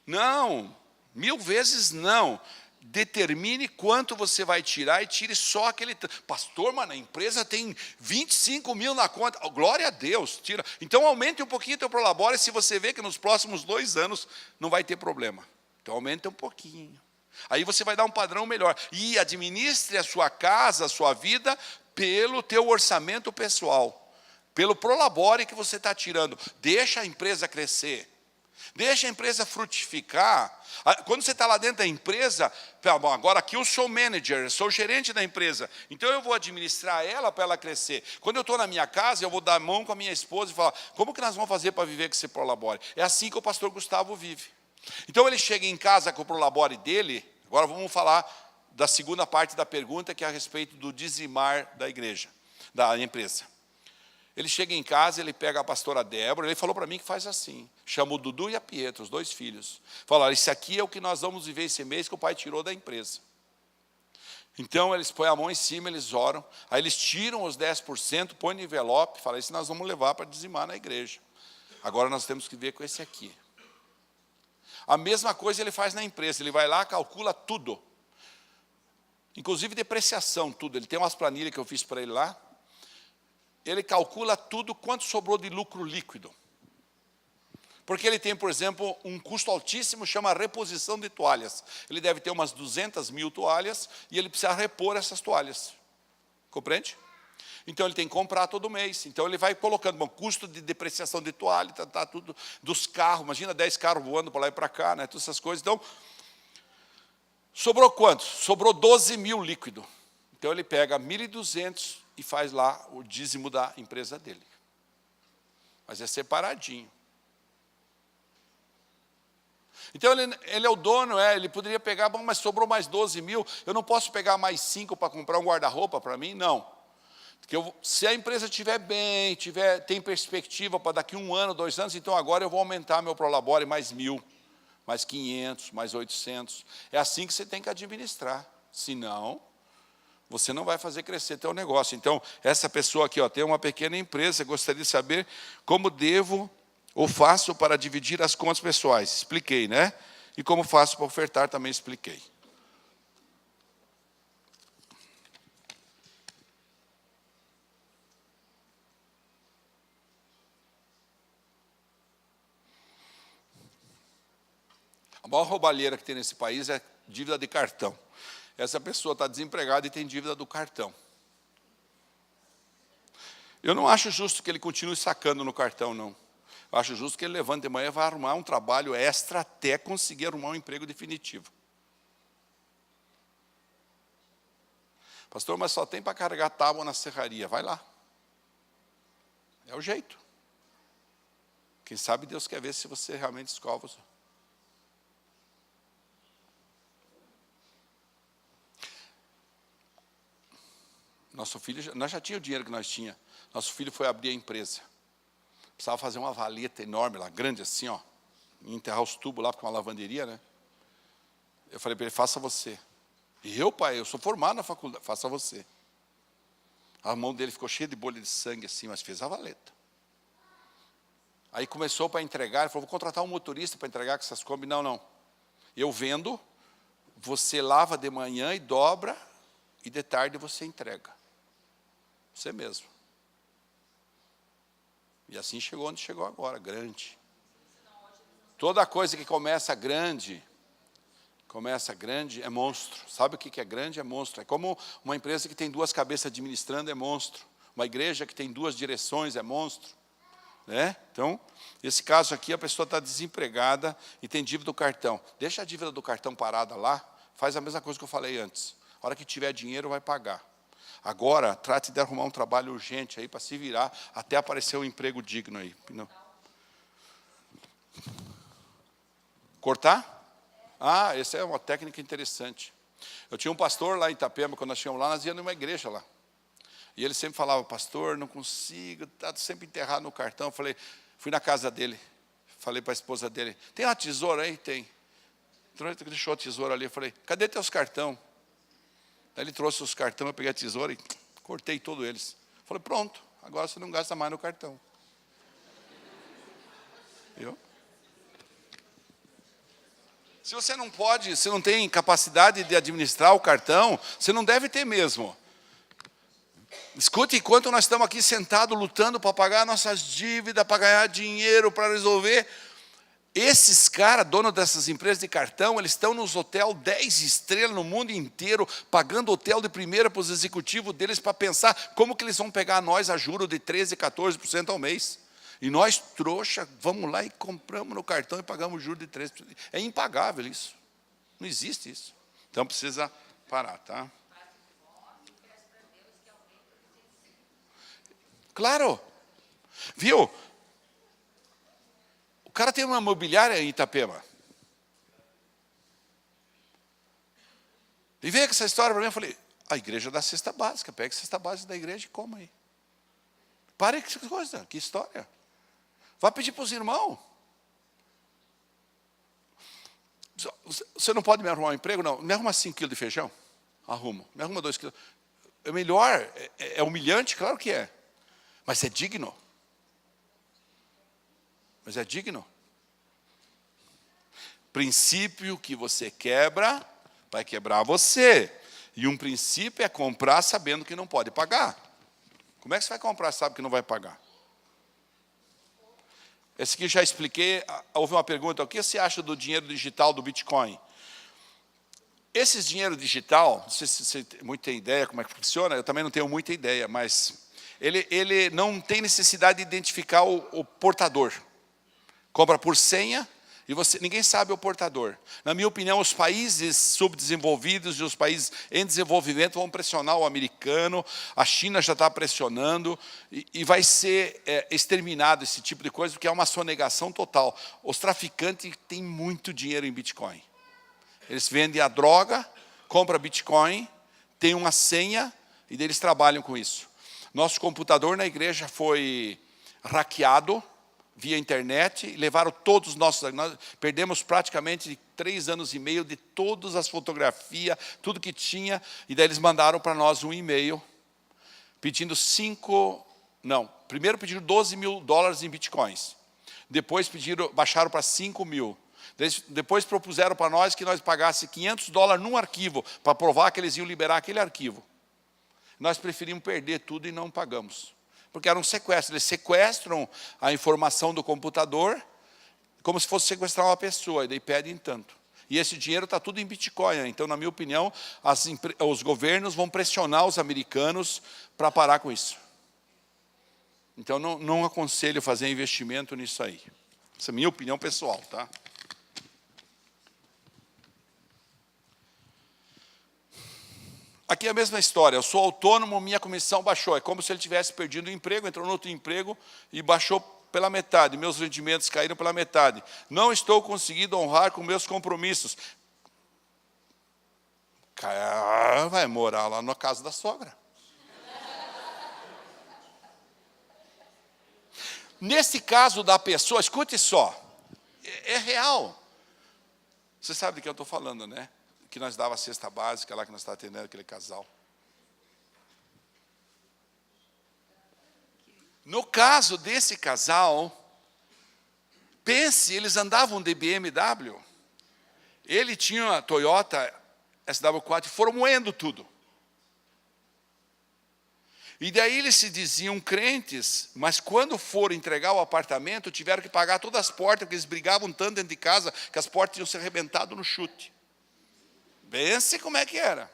S1: Não, 1000 vezes não. Determine quanto você vai tirar e tire só aquele... Pastor, mas a empresa tem 25 mil na conta. Oh, glória a Deus, tira. Então aumente um pouquinho o teu prolabore, se você vê que nos próximos 2 anos não vai ter problema. Então aumente um pouquinho. Aí você vai dar um padrão melhor. E administre a sua casa, a sua vida, pelo teu orçamento pessoal. Pelo prolabore que você está tirando. Deixa a empresa crescer. Deixa a empresa frutificar. Quando você está lá dentro da empresa, bom, agora aqui eu sou manager, sou gerente da empresa, então eu vou administrar ela para ela crescer. Quando eu estou na minha casa, eu vou dar a mão com a minha esposa e falar, como que nós vamos fazer para viver com esse prolabore? É assim que o pastor Gustavo vive. Então ele chega em casa com o prolabore dele. Agora vamos falar da segunda parte da pergunta, que é a respeito do dizimar da igreja, da empresa. Ele chega em casa, ele pega a pastora Débora, ele falou para mim que faz assim, chama o Dudu e a Pietro, os 2 filhos. Fala, esse aqui é o que nós vamos viver esse mês que o pai tirou da empresa. Então eles põem a mão em cima, eles oram, aí eles tiram os 10%, põem no envelope, falam, isso nós vamos levar para dizimar na igreja. Agora nós temos que ver com esse aqui. A mesma coisa ele faz na empresa, ele vai lá, calcula tudo. Inclusive depreciação, tudo. Ele tem umas planilhas que eu fiz para ele lá. Ele calcula tudo, quanto sobrou de lucro líquido. Porque ele tem, por exemplo, um custo altíssimo, chama reposição de toalhas. Ele deve ter umas 200 mil toalhas e ele precisa repor essas toalhas. Compreende? Então, ele tem que comprar todo mês. Então, ele vai colocando, bom, custo de depreciação de toalha, tá tudo, dos carros. Imagina 10 carros voando para lá e para cá, né? Todas essas coisas. Então, sobrou quanto? Sobrou 12 mil líquido. Então, ele pega 1.200 e faz lá o dízimo da empresa dele. Mas é separadinho. Então, ele é o dono, ele poderia pegar, bom, mas sobrou mais 12 mil, eu não posso pegar mais 5 para comprar um guarda-roupa para mim? Não. Porque se a empresa estiver bem, tem perspectiva para daqui 1 ano, 2 anos, então agora eu vou aumentar meu Prolabore mais 1.000, mais 500, mais 800. É assim que você tem que administrar. Senão, você não vai fazer crescer teu negócio. Então, essa pessoa aqui tem uma pequena empresa, gostaria de saber como devo ou faço para dividir as contas pessoais. Expliquei, né? E como faço para ofertar, também expliquei. A maior roubalheira que tem nesse país é dívida de cartão. Essa pessoa está desempregada e tem dívida do cartão. Eu não acho justo que ele continue sacando no cartão, não. Eu acho justo que ele levante de manhã e vá arrumar um trabalho extra até conseguir arrumar um emprego definitivo. Pastor, mas só tem para carregar tábua na serraria. Vai lá. É o jeito. Quem sabe Deus quer ver se você realmente escova. Nosso filho, nós já tínhamos o dinheiro que nós tínhamos. Nosso filho foi abrir a empresa. Precisava fazer uma valeta enorme lá, grande assim, e enterrar os tubos lá, porque é uma lavanderia, né? Eu falei para ele, faça você. E eu, pai, eu sou formado na faculdade, faça você. A mão dele ficou cheia de bolha de sangue assim, mas fez a valeta. Aí começou para entregar, ele falou, vou contratar um motorista para entregar com essas Kombi. Não, não. Eu vendo, você lava de manhã e dobra, e de tarde você entrega. Você mesmo. E assim chegou onde chegou agora, grande. Toda coisa que começa grande é monstro. Sabe o que é grande? É monstro. É como uma empresa que tem 2 cabeças administrando, é monstro. Uma igreja que tem 2 direções, é monstro. Né? Então, nesse caso aqui, a pessoa está desempregada e tem dívida do cartão. Deixa a dívida do cartão parada lá, faz a mesma coisa que eu falei antes. A hora que tiver dinheiro, vai pagar. Agora, trate de arrumar um trabalho urgente aí para se virar até aparecer um emprego digno aí. Não. Cortar? Ah, essa é uma técnica interessante. Eu tinha um pastor lá em Itapema, quando nós chegamos lá, nós íamos numa igreja lá. E ele sempre falava, pastor, não consigo, está sempre enterrado no cartão. Eu falei, fui na casa dele, falei para a esposa dele, tem uma tesoura aí? Tem. Deixou a tesoura ali, eu falei, cadê teus cartão? Aí ele trouxe os cartões, eu peguei a tesoura e cortei todos eles. Falei, pronto, agora você não gasta mais no cartão. Viu? Se você não pode, se não tem capacidade de administrar o cartão, você não deve ter mesmo. Escute, enquanto nós estamos aqui sentados lutando para pagar nossas dívidas, para ganhar dinheiro, para resolver, esses caras, donos dessas empresas de cartão, eles estão nos hotéis 10 estrelas no mundo inteiro, pagando hotel de primeira para os executivos deles, para pensar como que eles vão pegar nós a juros de 13%, 14% ao mês. E nós, trouxa, vamos lá e compramos no cartão e pagamos juros de 13%. É impagável isso. Não existe isso. Então precisa parar, tá? Claro. Viu? O cara tem uma imobiliária em Itapema. E veio com essa história para mim, eu falei, a igreja da cesta básica, pega a cesta básica da igreja e coma aí. Pare com essa coisa, que história. Vá pedir para os irmãos. Você não pode me arrumar um emprego? Não, me arruma 5 quilos de feijão. Arrumo. Me arruma 2 quilos. É melhor, é humilhante, claro que é. Mas é digno. Mas é digno. Princípio que você quebra, vai quebrar você. E um princípio é comprar sabendo que não pode pagar. Como é que você vai comprar sabe que não vai pagar? Esse aqui eu já expliquei. Houve uma pergunta: o que você acha do dinheiro digital do Bitcoin? Esse dinheiro digital, não sei se você muito tem ideia como é que funciona, eu também não tenho muita ideia, mas ele não tem necessidade de identificar o portador. Compra por senha e ninguém sabe o portador. Na minha opinião, os países subdesenvolvidos e os países em desenvolvimento vão pressionar o americano, a China já está pressionando, e vai ser exterminado esse tipo de coisa, porque é uma sonegação total. Os traficantes têm muito dinheiro em Bitcoin. Eles vendem a droga, compram Bitcoin, tem uma senha, e daí eles trabalham com isso. Nosso computador na igreja foi hackeado via internet, e levaram todos os nossos... Nós perdemos praticamente 3 anos e meio de todas as fotografias, tudo que tinha, e daí eles mandaram para nós um e-mail, pedindo primeiro pediram $12 mil em Bitcoins, depois baixaram para 5 mil, depois propuseram para nós que nós pagássemos $500 num arquivo, para provar que eles iam liberar aquele arquivo. Nós preferimos perder tudo e não pagamos. Porque era um sequestro. Eles sequestram a informação do computador como se fosse sequestrar uma pessoa, e daí pedem tanto. E esse dinheiro está tudo em Bitcoin. Então, na minha opinião, os governos vão pressionar os americanos para parar com isso. Então, não aconselho fazer investimento nisso aí. Essa é a minha opinião pessoal, tá? Aqui é a mesma história. Eu sou autônomo, minha comissão baixou. É como se ele tivesse perdido o emprego, entrou no outro emprego e baixou pela metade. Meus rendimentos caíram pela metade. Não estou conseguindo honrar com meus compromissos. Vai morar lá na casa da sogra. Nesse caso da pessoa, escute só, é real. Você sabe de que eu estou falando, né? Que nós dava a cesta básica lá, que nós estávamos atendendo aquele casal. No caso desse casal, pense, eles andavam de BMW, ele tinha a Toyota SW4 e foram moendo tudo. E daí eles se diziam crentes, mas quando foram entregar o apartamento, tiveram que pagar todas as portas, porque eles brigavam tanto dentro de casa, que as portas tinham se arrebentado no chute. Pense como é que era.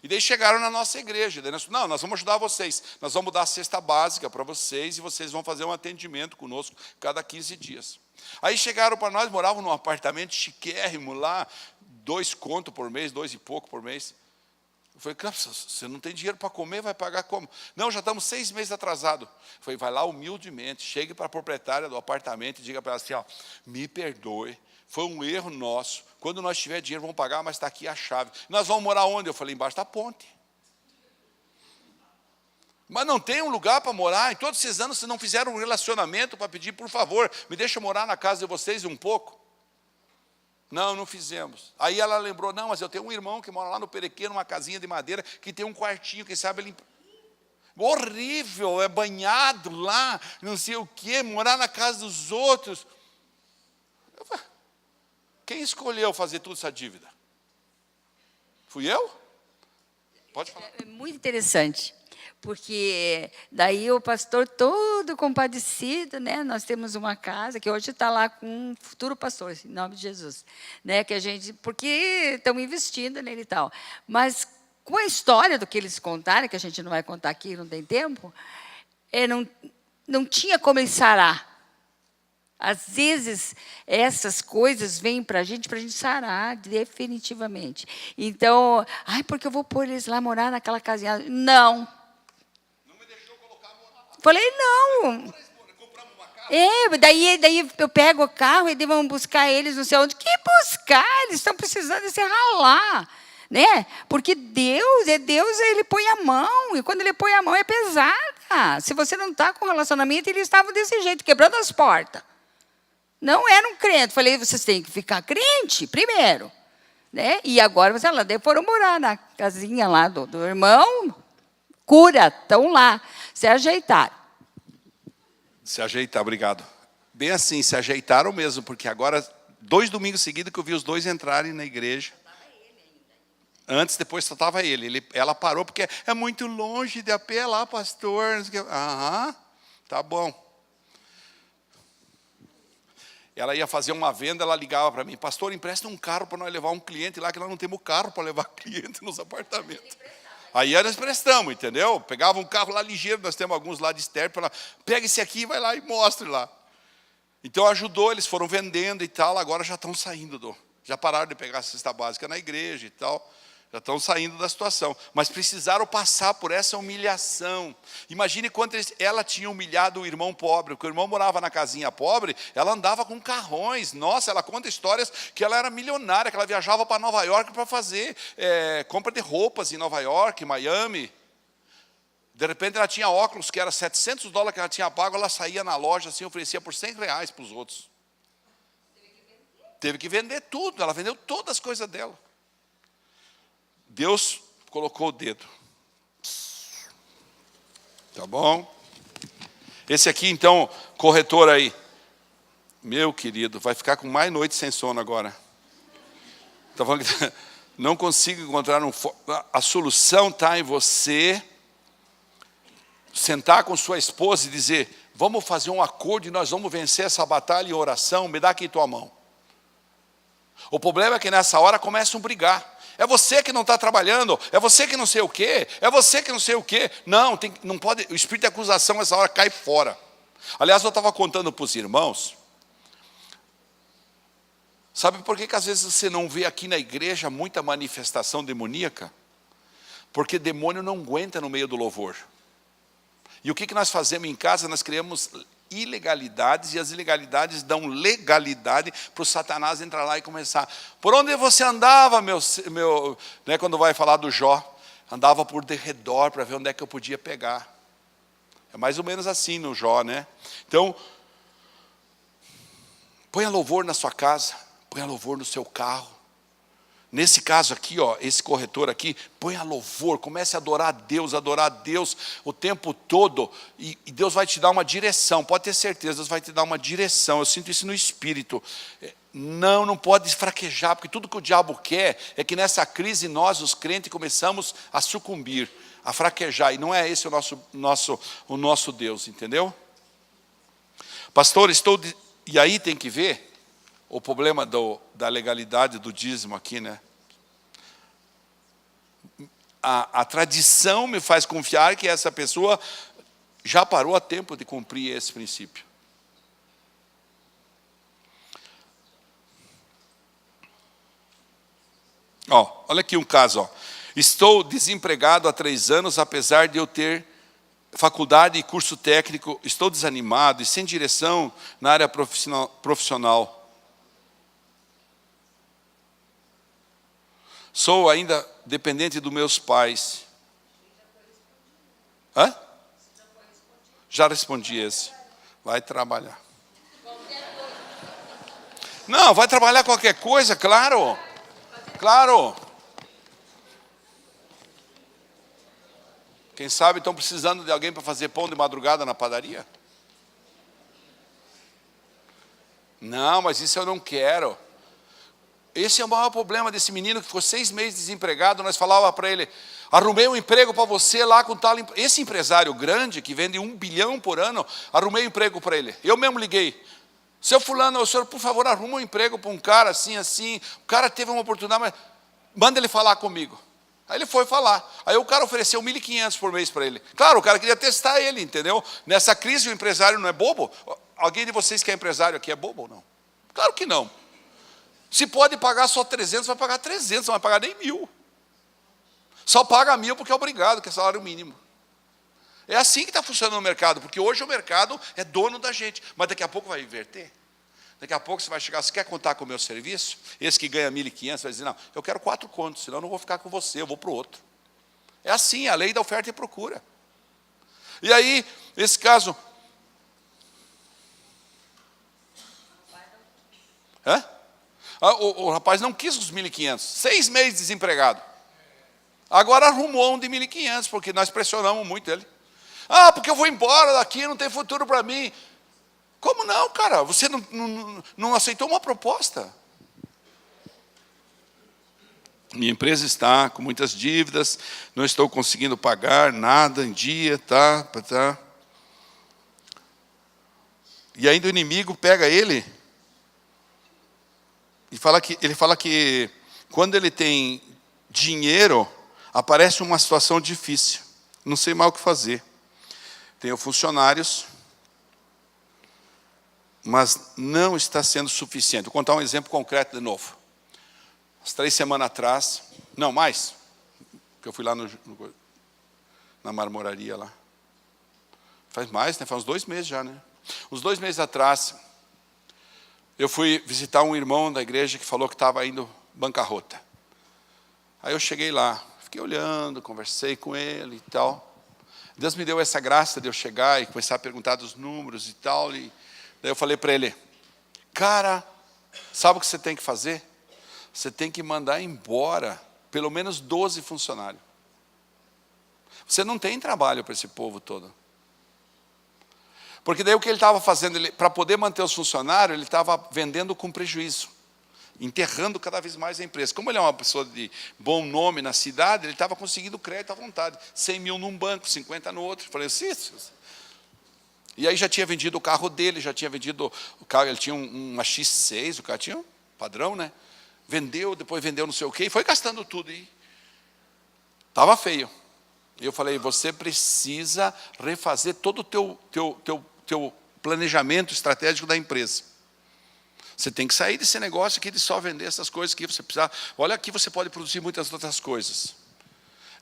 S1: E daí chegaram na nossa igreja. Daí nós vamos ajudar vocês. Nós vamos dar a cesta básica para vocês, e vocês vão fazer um atendimento conosco cada 15 dias. Aí chegaram para nós, moravam num apartamento chiquérrimo lá, 2 contos por mês, 2 e pouco por mês. Eu falei: você não tem dinheiro para comer, vai pagar como? Não, já estamos 6 meses atrasados. Eu falei: vai lá humildemente, chegue para a proprietária do apartamento e diga para ela assim: me perdoe, foi um erro nosso. Quando nós tiver dinheiro, vamos pagar, mas está aqui a chave. Nós vamos morar onde? Eu falei: embaixo da ponte. Mas não tem um lugar para morar. Em todos esses anos, vocês não fizeram um relacionamento para pedir: por favor, me deixa morar na casa de vocês um pouco. Não fizemos. Aí ela lembrou: não, mas eu tenho um irmão que mora lá no Perequê, numa casinha de madeira, que tem um quartinho, quem sabe limpar. Horrível, é banhado lá, não sei o quê, morar na casa dos outros. Quem escolheu fazer toda essa dívida? Fui eu? Pode falar.
S3: É muito interessante, porque daí o pastor todo compadecido, né? Nós temos uma casa que hoje está lá com um futuro pastor, em nome de Jesus, né? Que a gente, porque estão investindo nele e tal. Mas com a história do que eles contaram, que a gente não vai contar aqui, não tem tempo, não tinha como ele sarar. Às vezes, essas coisas vêm para a gente sarar definitivamente. Então, porque eu vou pôr eles lá morar naquela casinha. Não.
S1: Não me deixou colocar morar lá.
S3: Falei: não.
S1: Compramos uma casa.
S3: Daí eu pego o carro e daí vamos buscar eles não sei onde. Que buscar? Eles estão precisando de se ralar. Né? Porque Deus, Ele põe a mão, e quando Ele põe a mão é pesada. Se você não está com relacionamento, eles estavam desse jeito, quebrando as portas. Não eram crentes. Falei: vocês têm que ficar crente primeiro. Né? E agora, foram morar na casinha lá do irmão, estão lá, se ajeitaram.
S1: Se ajeitar, obrigado. Bem assim, se ajeitaram mesmo, porque agora, 2 domingos seguidos que eu vi os 2 entrarem na igreja. Antes, depois só estava ele. Ela parou, porque é muito longe de a pé lá, pastor. Tá bom. ela ia fazer uma venda, ela ligava para mim, pastor, empresta um carro para nós levar um cliente lá, que nós não temos carro para levar cliente nos apartamentos. Aí nós emprestamos, entendeu? Pegava um carro lá ligeiro, nós temos alguns lá de Sterp, pega esse aqui, vai lá e mostre lá. Então ajudou, eles foram vendendo e tal, agora já estão saindo, já pararam de pegar a cesta básica na igreja e tal, já estão saindo da situação. Mas precisaram passar por essa humilhação. Imagine quanto ela tinha humilhado o irmão pobre, porque o irmão morava na casinha pobre, ela andava com carrões. Nossa, ela conta histórias que ela era milionária, que ela viajava para Nova York para fazer compra de roupas em Nova York, Miami. De repente ela tinha óculos, que era $700 que ela tinha pago, ela saía na loja assim, oferecia por R$100 para os outros. Teve que vender tudo, ela vendeu todas as coisas dela. Deus colocou o dedo. Tá bom? Esse aqui, então, corretor aí. Meu querido, vai ficar com mais noites sem sono agora. Tá falando que não consigo encontrar a solução está em você sentar com sua esposa e dizer, vamos fazer um acordo e nós vamos vencer essa batalha em oração, me dá aqui tua mão. O problema é que nessa hora começam a brigar. É você que não está trabalhando, é você que não sei o quê, é você que não sei o quê. Não, não pode, o espírito de acusação nessa hora cai fora. Aliás, eu estava contando para os irmãos, sabe por que às vezes você não vê aqui na igreja muita manifestação demoníaca? Porque demônio não aguenta no meio do louvor. E o que nós fazemos em casa? Nós criamos ilegalidades, e as ilegalidades dão legalidade para o Satanás entrar lá e começar. Por onde você andava, né, quando vai falar do Jó? Andava por derredor para ver onde é que eu podia pegar. É mais ou menos assim no Jó, né? Então, ponha louvor na sua casa, ponha louvor no seu carro. Nesse caso aqui, ó, esse corretor aqui, ponha louvor, comece a adorar a Deus o tempo todo, e Deus vai te dar uma direção, pode ter certeza, Deus vai te dar uma direção, eu sinto isso no espírito. Não pode fraquejar, porque tudo que o diabo quer é que nessa crise nós, os crentes, começamos a sucumbir, a fraquejar, e não é esse o nosso Deus, entendeu? Pastor, e aí tem que ver o problema da legalidade do dízimo aqui, né? A tradição me faz confiar que essa pessoa já parou a tempo de cumprir esse princípio. Ó, olha aqui um caso. Ó. Estou desempregado há 3 anos, apesar de eu ter faculdade e curso técnico. Estou desanimado e sem direção na área profissional. Sou ainda dependente dos meus pais. Hã? Já respondi esse. Vai trabalhar. Não, vai trabalhar qualquer coisa, claro. Claro. Quem sabe estão precisando de alguém para fazer pão de madrugada na padaria? Não, mas isso eu não quero. Esse é o maior problema desse menino que ficou 6 meses desempregado. Nós falávamos para ele, arrumei um emprego para você lá com tal... Esse empresário grande, que vende 1 bilhão por ano, arrumei um emprego para ele. Eu mesmo liguei. Seu fulano, o senhor, por favor, arruma um emprego para um cara assim, assim. O cara teve uma oportunidade, mas manda ele falar comigo. Aí ele foi falar. Aí o cara ofereceu 1.500 por mês para ele. Claro, o cara queria testar ele, entendeu? Nessa crise o empresário não é bobo? Alguém de vocês que é empresário aqui é bobo ou não? Claro que não. Se pode pagar só 300, vai pagar 300, não vai pagar nem 1.000. Só paga 1.000 porque é obrigado, que é salário mínimo. É assim que está funcionando o mercado, porque hoje o mercado é dono da gente, mas daqui a pouco vai inverter. Daqui a pouco você vai chegar, você quer contar com o meu serviço? Esse que ganha 1.500 vai dizer, não, eu quero 4 contos, senão eu não vou ficar com você, eu vou para o outro. É assim, a lei da oferta e procura. E aí, esse caso... Hã? O rapaz não quis os 1.500, 6 meses desempregado. Agora arrumou um de 1.500, porque nós pressionamos muito ele. Ah, porque eu vou embora daqui, não tem futuro para mim. Como não, cara? Você não aceitou uma proposta. Minha empresa está com muitas dívidas, não estou conseguindo pagar nada em dia, tá. E ainda o inimigo pega ele Ele fala que quando ele tem dinheiro, aparece uma situação difícil. Não sei mais o que fazer. Tenho funcionários, mas não está sendo suficiente. Vou contar um exemplo concreto de novo. As 3 semanas atrás, não, mais, que eu fui lá na marmoraria lá. Faz mais, né? Faz uns 2 meses já, né? Uns 2 meses atrás, eu fui visitar um irmão da igreja que falou que estava indo bancarrota. Aí eu cheguei lá, fiquei olhando, conversei com ele e tal. Deus me deu essa graça de eu chegar e começar a perguntar dos números e tal. E daí eu falei para ele, cara, sabe o que você tem que fazer? Você tem que mandar embora pelo menos 12 funcionários. Você não tem trabalho para esse povo todo. Porque daí o que ele estava fazendo, para poder manter os funcionários, ele estava vendendo com prejuízo, enterrando cada vez mais a empresa. Como ele é uma pessoa de bom nome na cidade, ele estava conseguindo crédito à vontade. 100 mil num banco, 50 no outro. Eu falei assim, e aí já tinha vendido o carro dele, já tinha vendido o carro, ele tinha uma X6, o cara tinha um padrão, né? Vendeu, depois vendeu não sei o quê, e foi gastando tudo. E estava feio. E eu falei, você precisa refazer todo o teu planejamento estratégico da empresa. Você tem que sair desse negócio aqui de só vender essas coisas que você precisa. Olha, aqui você pode produzir muitas outras coisas.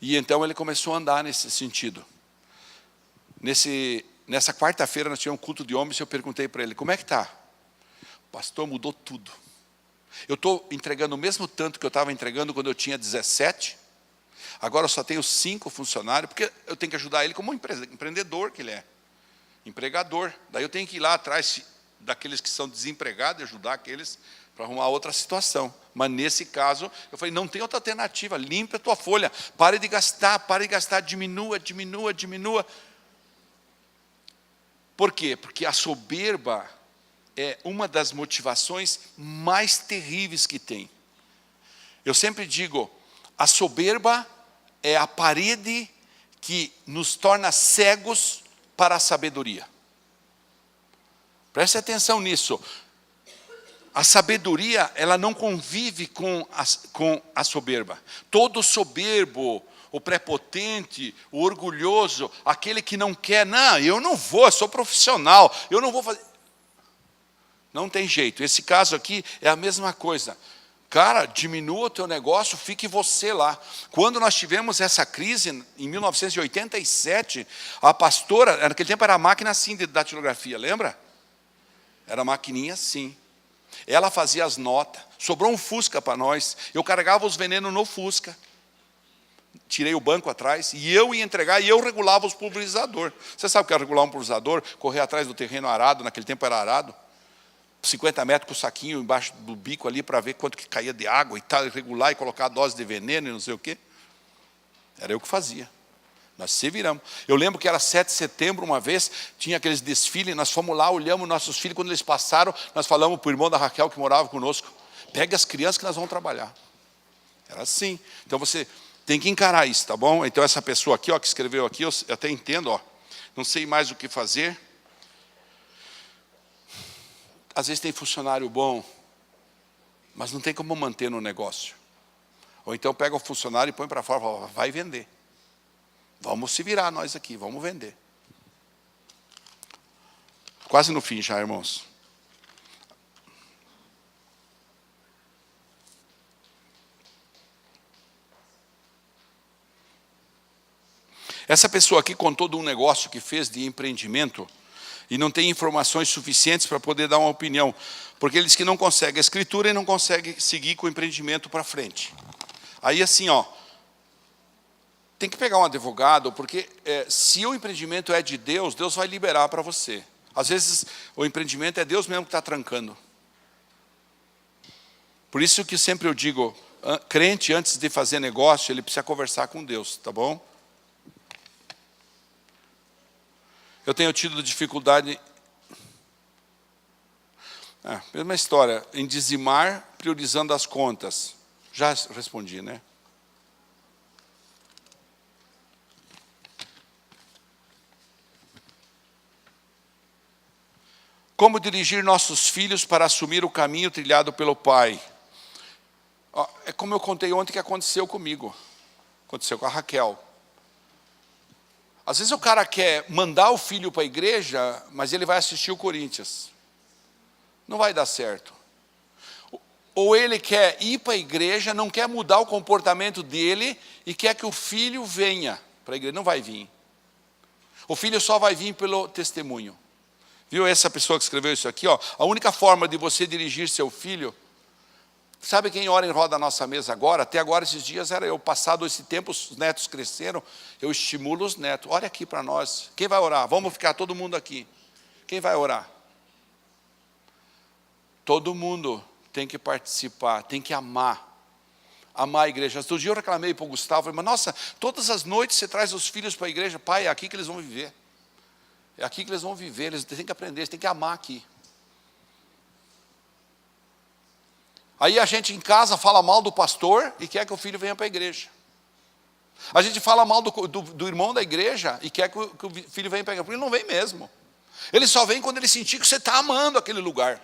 S1: E então ele começou a andar nesse sentido. Nessa quarta-feira nós tínhamos um culto de homens e eu perguntei para ele, como é que está? Pastor, mudou tudo. Eu estou entregando o mesmo tanto que eu estava entregando quando eu tinha 17. Agora eu só tenho 5 funcionários, porque eu tenho que ajudar ele como empreendedor que ele é. Empregador. Daí eu tenho que ir lá atrás daqueles que são desempregados e ajudar aqueles para arrumar outra situação. Mas nesse caso, eu falei, não tem outra alternativa, limpe a tua folha, pare de gastar, diminua. Por quê? Porque a soberba é uma das motivações mais terríveis que tem. Eu sempre digo, a soberba é a parede que nos torna cegos para a sabedoria. Preste atenção nisso. A sabedoria, ela não convive com a soberba. Todo soberbo, o prepotente, o orgulhoso, aquele que não quer, não, eu não vou, eu sou profissional, eu não vou fazer. Não tem jeito. Esse caso aqui é a mesma coisa. Cara, diminua o teu negócio, fique você lá. Quando nós tivemos essa crise, em 1987, a pastora, naquele tempo era a máquina assim de datilografia, lembra? Era a maquininha assim. Ela fazia as notas, sobrou um Fusca para nós, eu carregava os venenos no Fusca. Tirei o banco atrás, e eu ia entregar, e eu regulava os pulverizadores. Você sabe o que é regular um pulverizador? Correr atrás do terreno arado, naquele tempo era arado. 50 metros com o saquinho embaixo do bico ali para ver quanto que caía de água e tal, e regular e colocar a dose de veneno e não sei o quê. Era eu que fazia. Nós se viramos. Eu lembro que era 7 de setembro uma vez, tinha aqueles desfiles, nós fomos lá, olhamos nossos filhos, quando eles passaram, nós falamos para o irmão da Raquel que morava conosco, pega as crianças que nós vamos trabalhar. Era assim. Então você tem que encarar isso, tá bom? Então essa pessoa aqui, ó, que escreveu aqui, eu até entendo, ó, não sei mais o que fazer. Às vezes tem funcionário bom, mas não tem como manter no negócio. Ou então pega o funcionário e põe para fora e fala, vai vender. Vamos se virar nós aqui, vamos vender. Quase no fim já, irmãos. Essa pessoa aqui contou de um negócio que fez de empreendimento e não tem informações suficientes para poder dar uma opinião, porque ele diz que não consegue a escritura e não consegue seguir com o empreendimento para frente. Aí assim, ó, tem que pegar um advogado, porque se o empreendimento é de Deus, Deus vai liberar para você. Às vezes o empreendimento é Deus mesmo que está trancando. Por isso que sempre eu digo, crente antes de fazer negócio, ele precisa conversar com Deus, tá bom? Eu tenho tido dificuldade, mesma história, em dizimar, priorizando as contas. Já respondi, né? Como dirigir nossos filhos para assumir o caminho trilhado pelo Pai? Ó, é como eu contei ontem que aconteceu comigo. Aconteceu com a Raquel. Às vezes o cara quer mandar o filho para a igreja, mas ele vai assistir o Corinthians. Não vai dar certo. Ou ele quer ir para a igreja, não quer mudar o comportamento dele e quer que o filho venha para a igreja. Não vai vir. O filho só vai vir pelo testemunho. Viu essa pessoa que escreveu isso aqui? Ó, a única forma de você dirigir seu filho... Sabe quem ora em roda da nossa mesa agora? Até agora, esses dias, era eu. Passado esse tempo, os netos cresceram, eu estimulo os netos. Olha aqui para nós. Quem vai orar? Vamos ficar todo mundo aqui. Quem vai orar? Todo mundo tem que participar, tem que amar. Amar a igreja. Outro dia eu reclamei para o Gustavo, falei, mas nossa, todas as noites você traz os filhos para a igreja. Pai, é aqui que eles vão viver. É aqui que eles vão viver, eles têm que aprender, eles têm que amar aqui. Aí a gente em casa fala mal do pastor e quer que o filho venha para a igreja. A gente fala mal do irmão da igreja e quer que o filho venha para a igreja. Porque ele não vem mesmo. Ele só vem quando ele sentir que você está amando aquele lugar.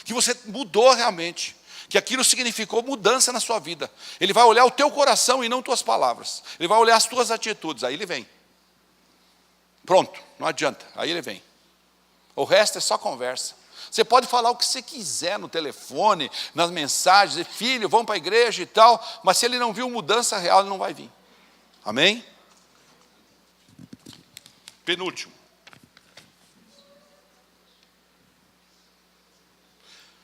S1: Que você mudou realmente. Que aquilo significou mudança na sua vida. Ele vai olhar o teu coração e não tuas palavras. Ele vai olhar as tuas atitudes. Aí ele vem. Pronto, não adianta. Aí ele vem. O resto é só conversa. Você pode falar o que você quiser no telefone, nas mensagens, dizer, filho, vamos para a igreja e tal, mas se ele não viu mudança real, ele não vai vir. Amém? Penúltimo.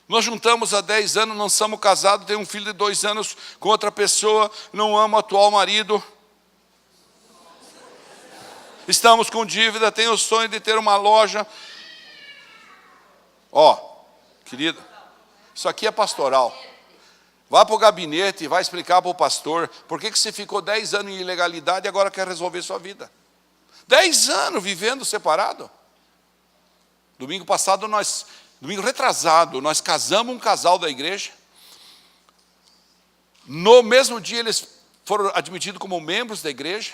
S1: Nós juntamos há 10 anos, não somos casados, tenho um filho de 2 anos com outra pessoa, não amo o atual marido. Estamos com dívida, tenho o sonho de ter uma loja. Ó, querida, isso aqui é pastoral. Vá para o gabinete e vai explicar para o pastor por que você ficou 10 anos em ilegalidade e agora quer resolver sua vida. 10 anos vivendo separado. Domingo retrasado, nós casamos um casal da igreja. No mesmo dia eles foram admitidos como membros da igreja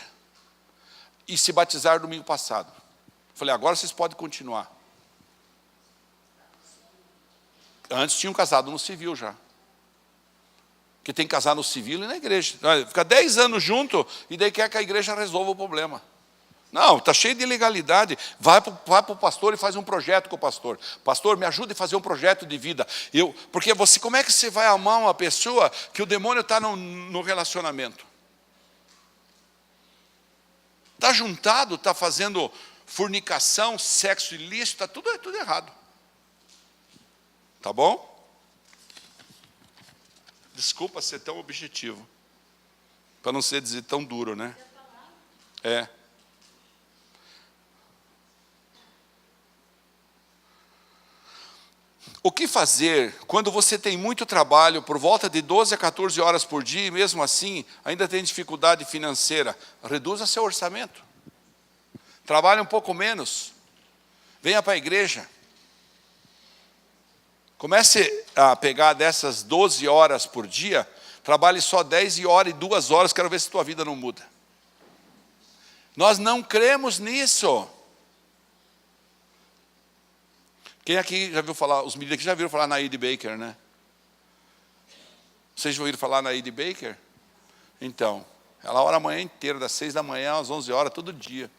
S1: e se batizaram domingo passado. Falei, agora vocês podem continuar. Antes tinham casado no civil já. Porque tem que casar no civil e na igreja. Fica 10 anos junto e daí quer que a igreja resolva o problema. Não, está cheio de ilegalidade. Vai para o pastor e faz um projeto com o pastor. Pastor, me ajude a fazer um projeto de vida. Porque como é que você vai amar uma pessoa que o demônio está no relacionamento? Está juntado, está fazendo fornicação, sexo ilícito, está tudo errado. Tá bom? Desculpa ser tão objetivo. Para não ser dizer tão duro, né? É. O que fazer quando você tem muito trabalho, por volta de 12 a 14 horas por dia, e mesmo assim ainda tem dificuldade financeira? Reduza seu orçamento. Trabalhe um pouco menos. Venha para a igreja. Comece a pegar dessas 12 horas por dia, trabalhe só 10 horas e 2 horas, quero ver se tua vida não muda. Nós não cremos nisso. Quem aqui já viu falar, os meninos aqui já viram falar na A.D. Baker, né? Vocês já ouviram falar na A.D. Baker? Então, ela ora a manhã inteira, das 6 da manhã às 11 horas, todo dia.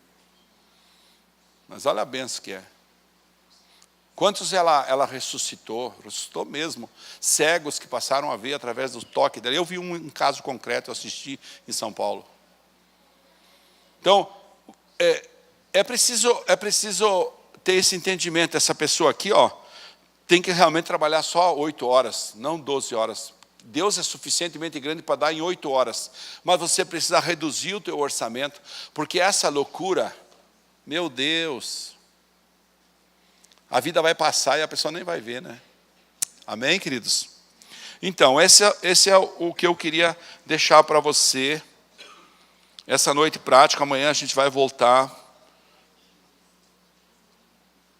S1: Mas olha a benção que é. Quantos ela ressuscitou mesmo. Cegos que passaram a ver através do toque dela. Eu vi um caso concreto, eu assisti em São Paulo. Então, é preciso ter esse entendimento. Essa pessoa aqui, ó, tem que realmente trabalhar só 8 horas, não 12 horas. Deus é suficientemente grande para dar em 8 horas. Mas você precisa reduzir o teu orçamento, porque essa loucura, meu Deus... A vida vai passar e a pessoa nem vai ver, né? Amém, queridos? Então, esse é o que eu queria deixar para você. Essa noite prática, amanhã a gente vai voltar.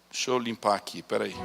S1: Deixa eu limpar aqui, espera aí.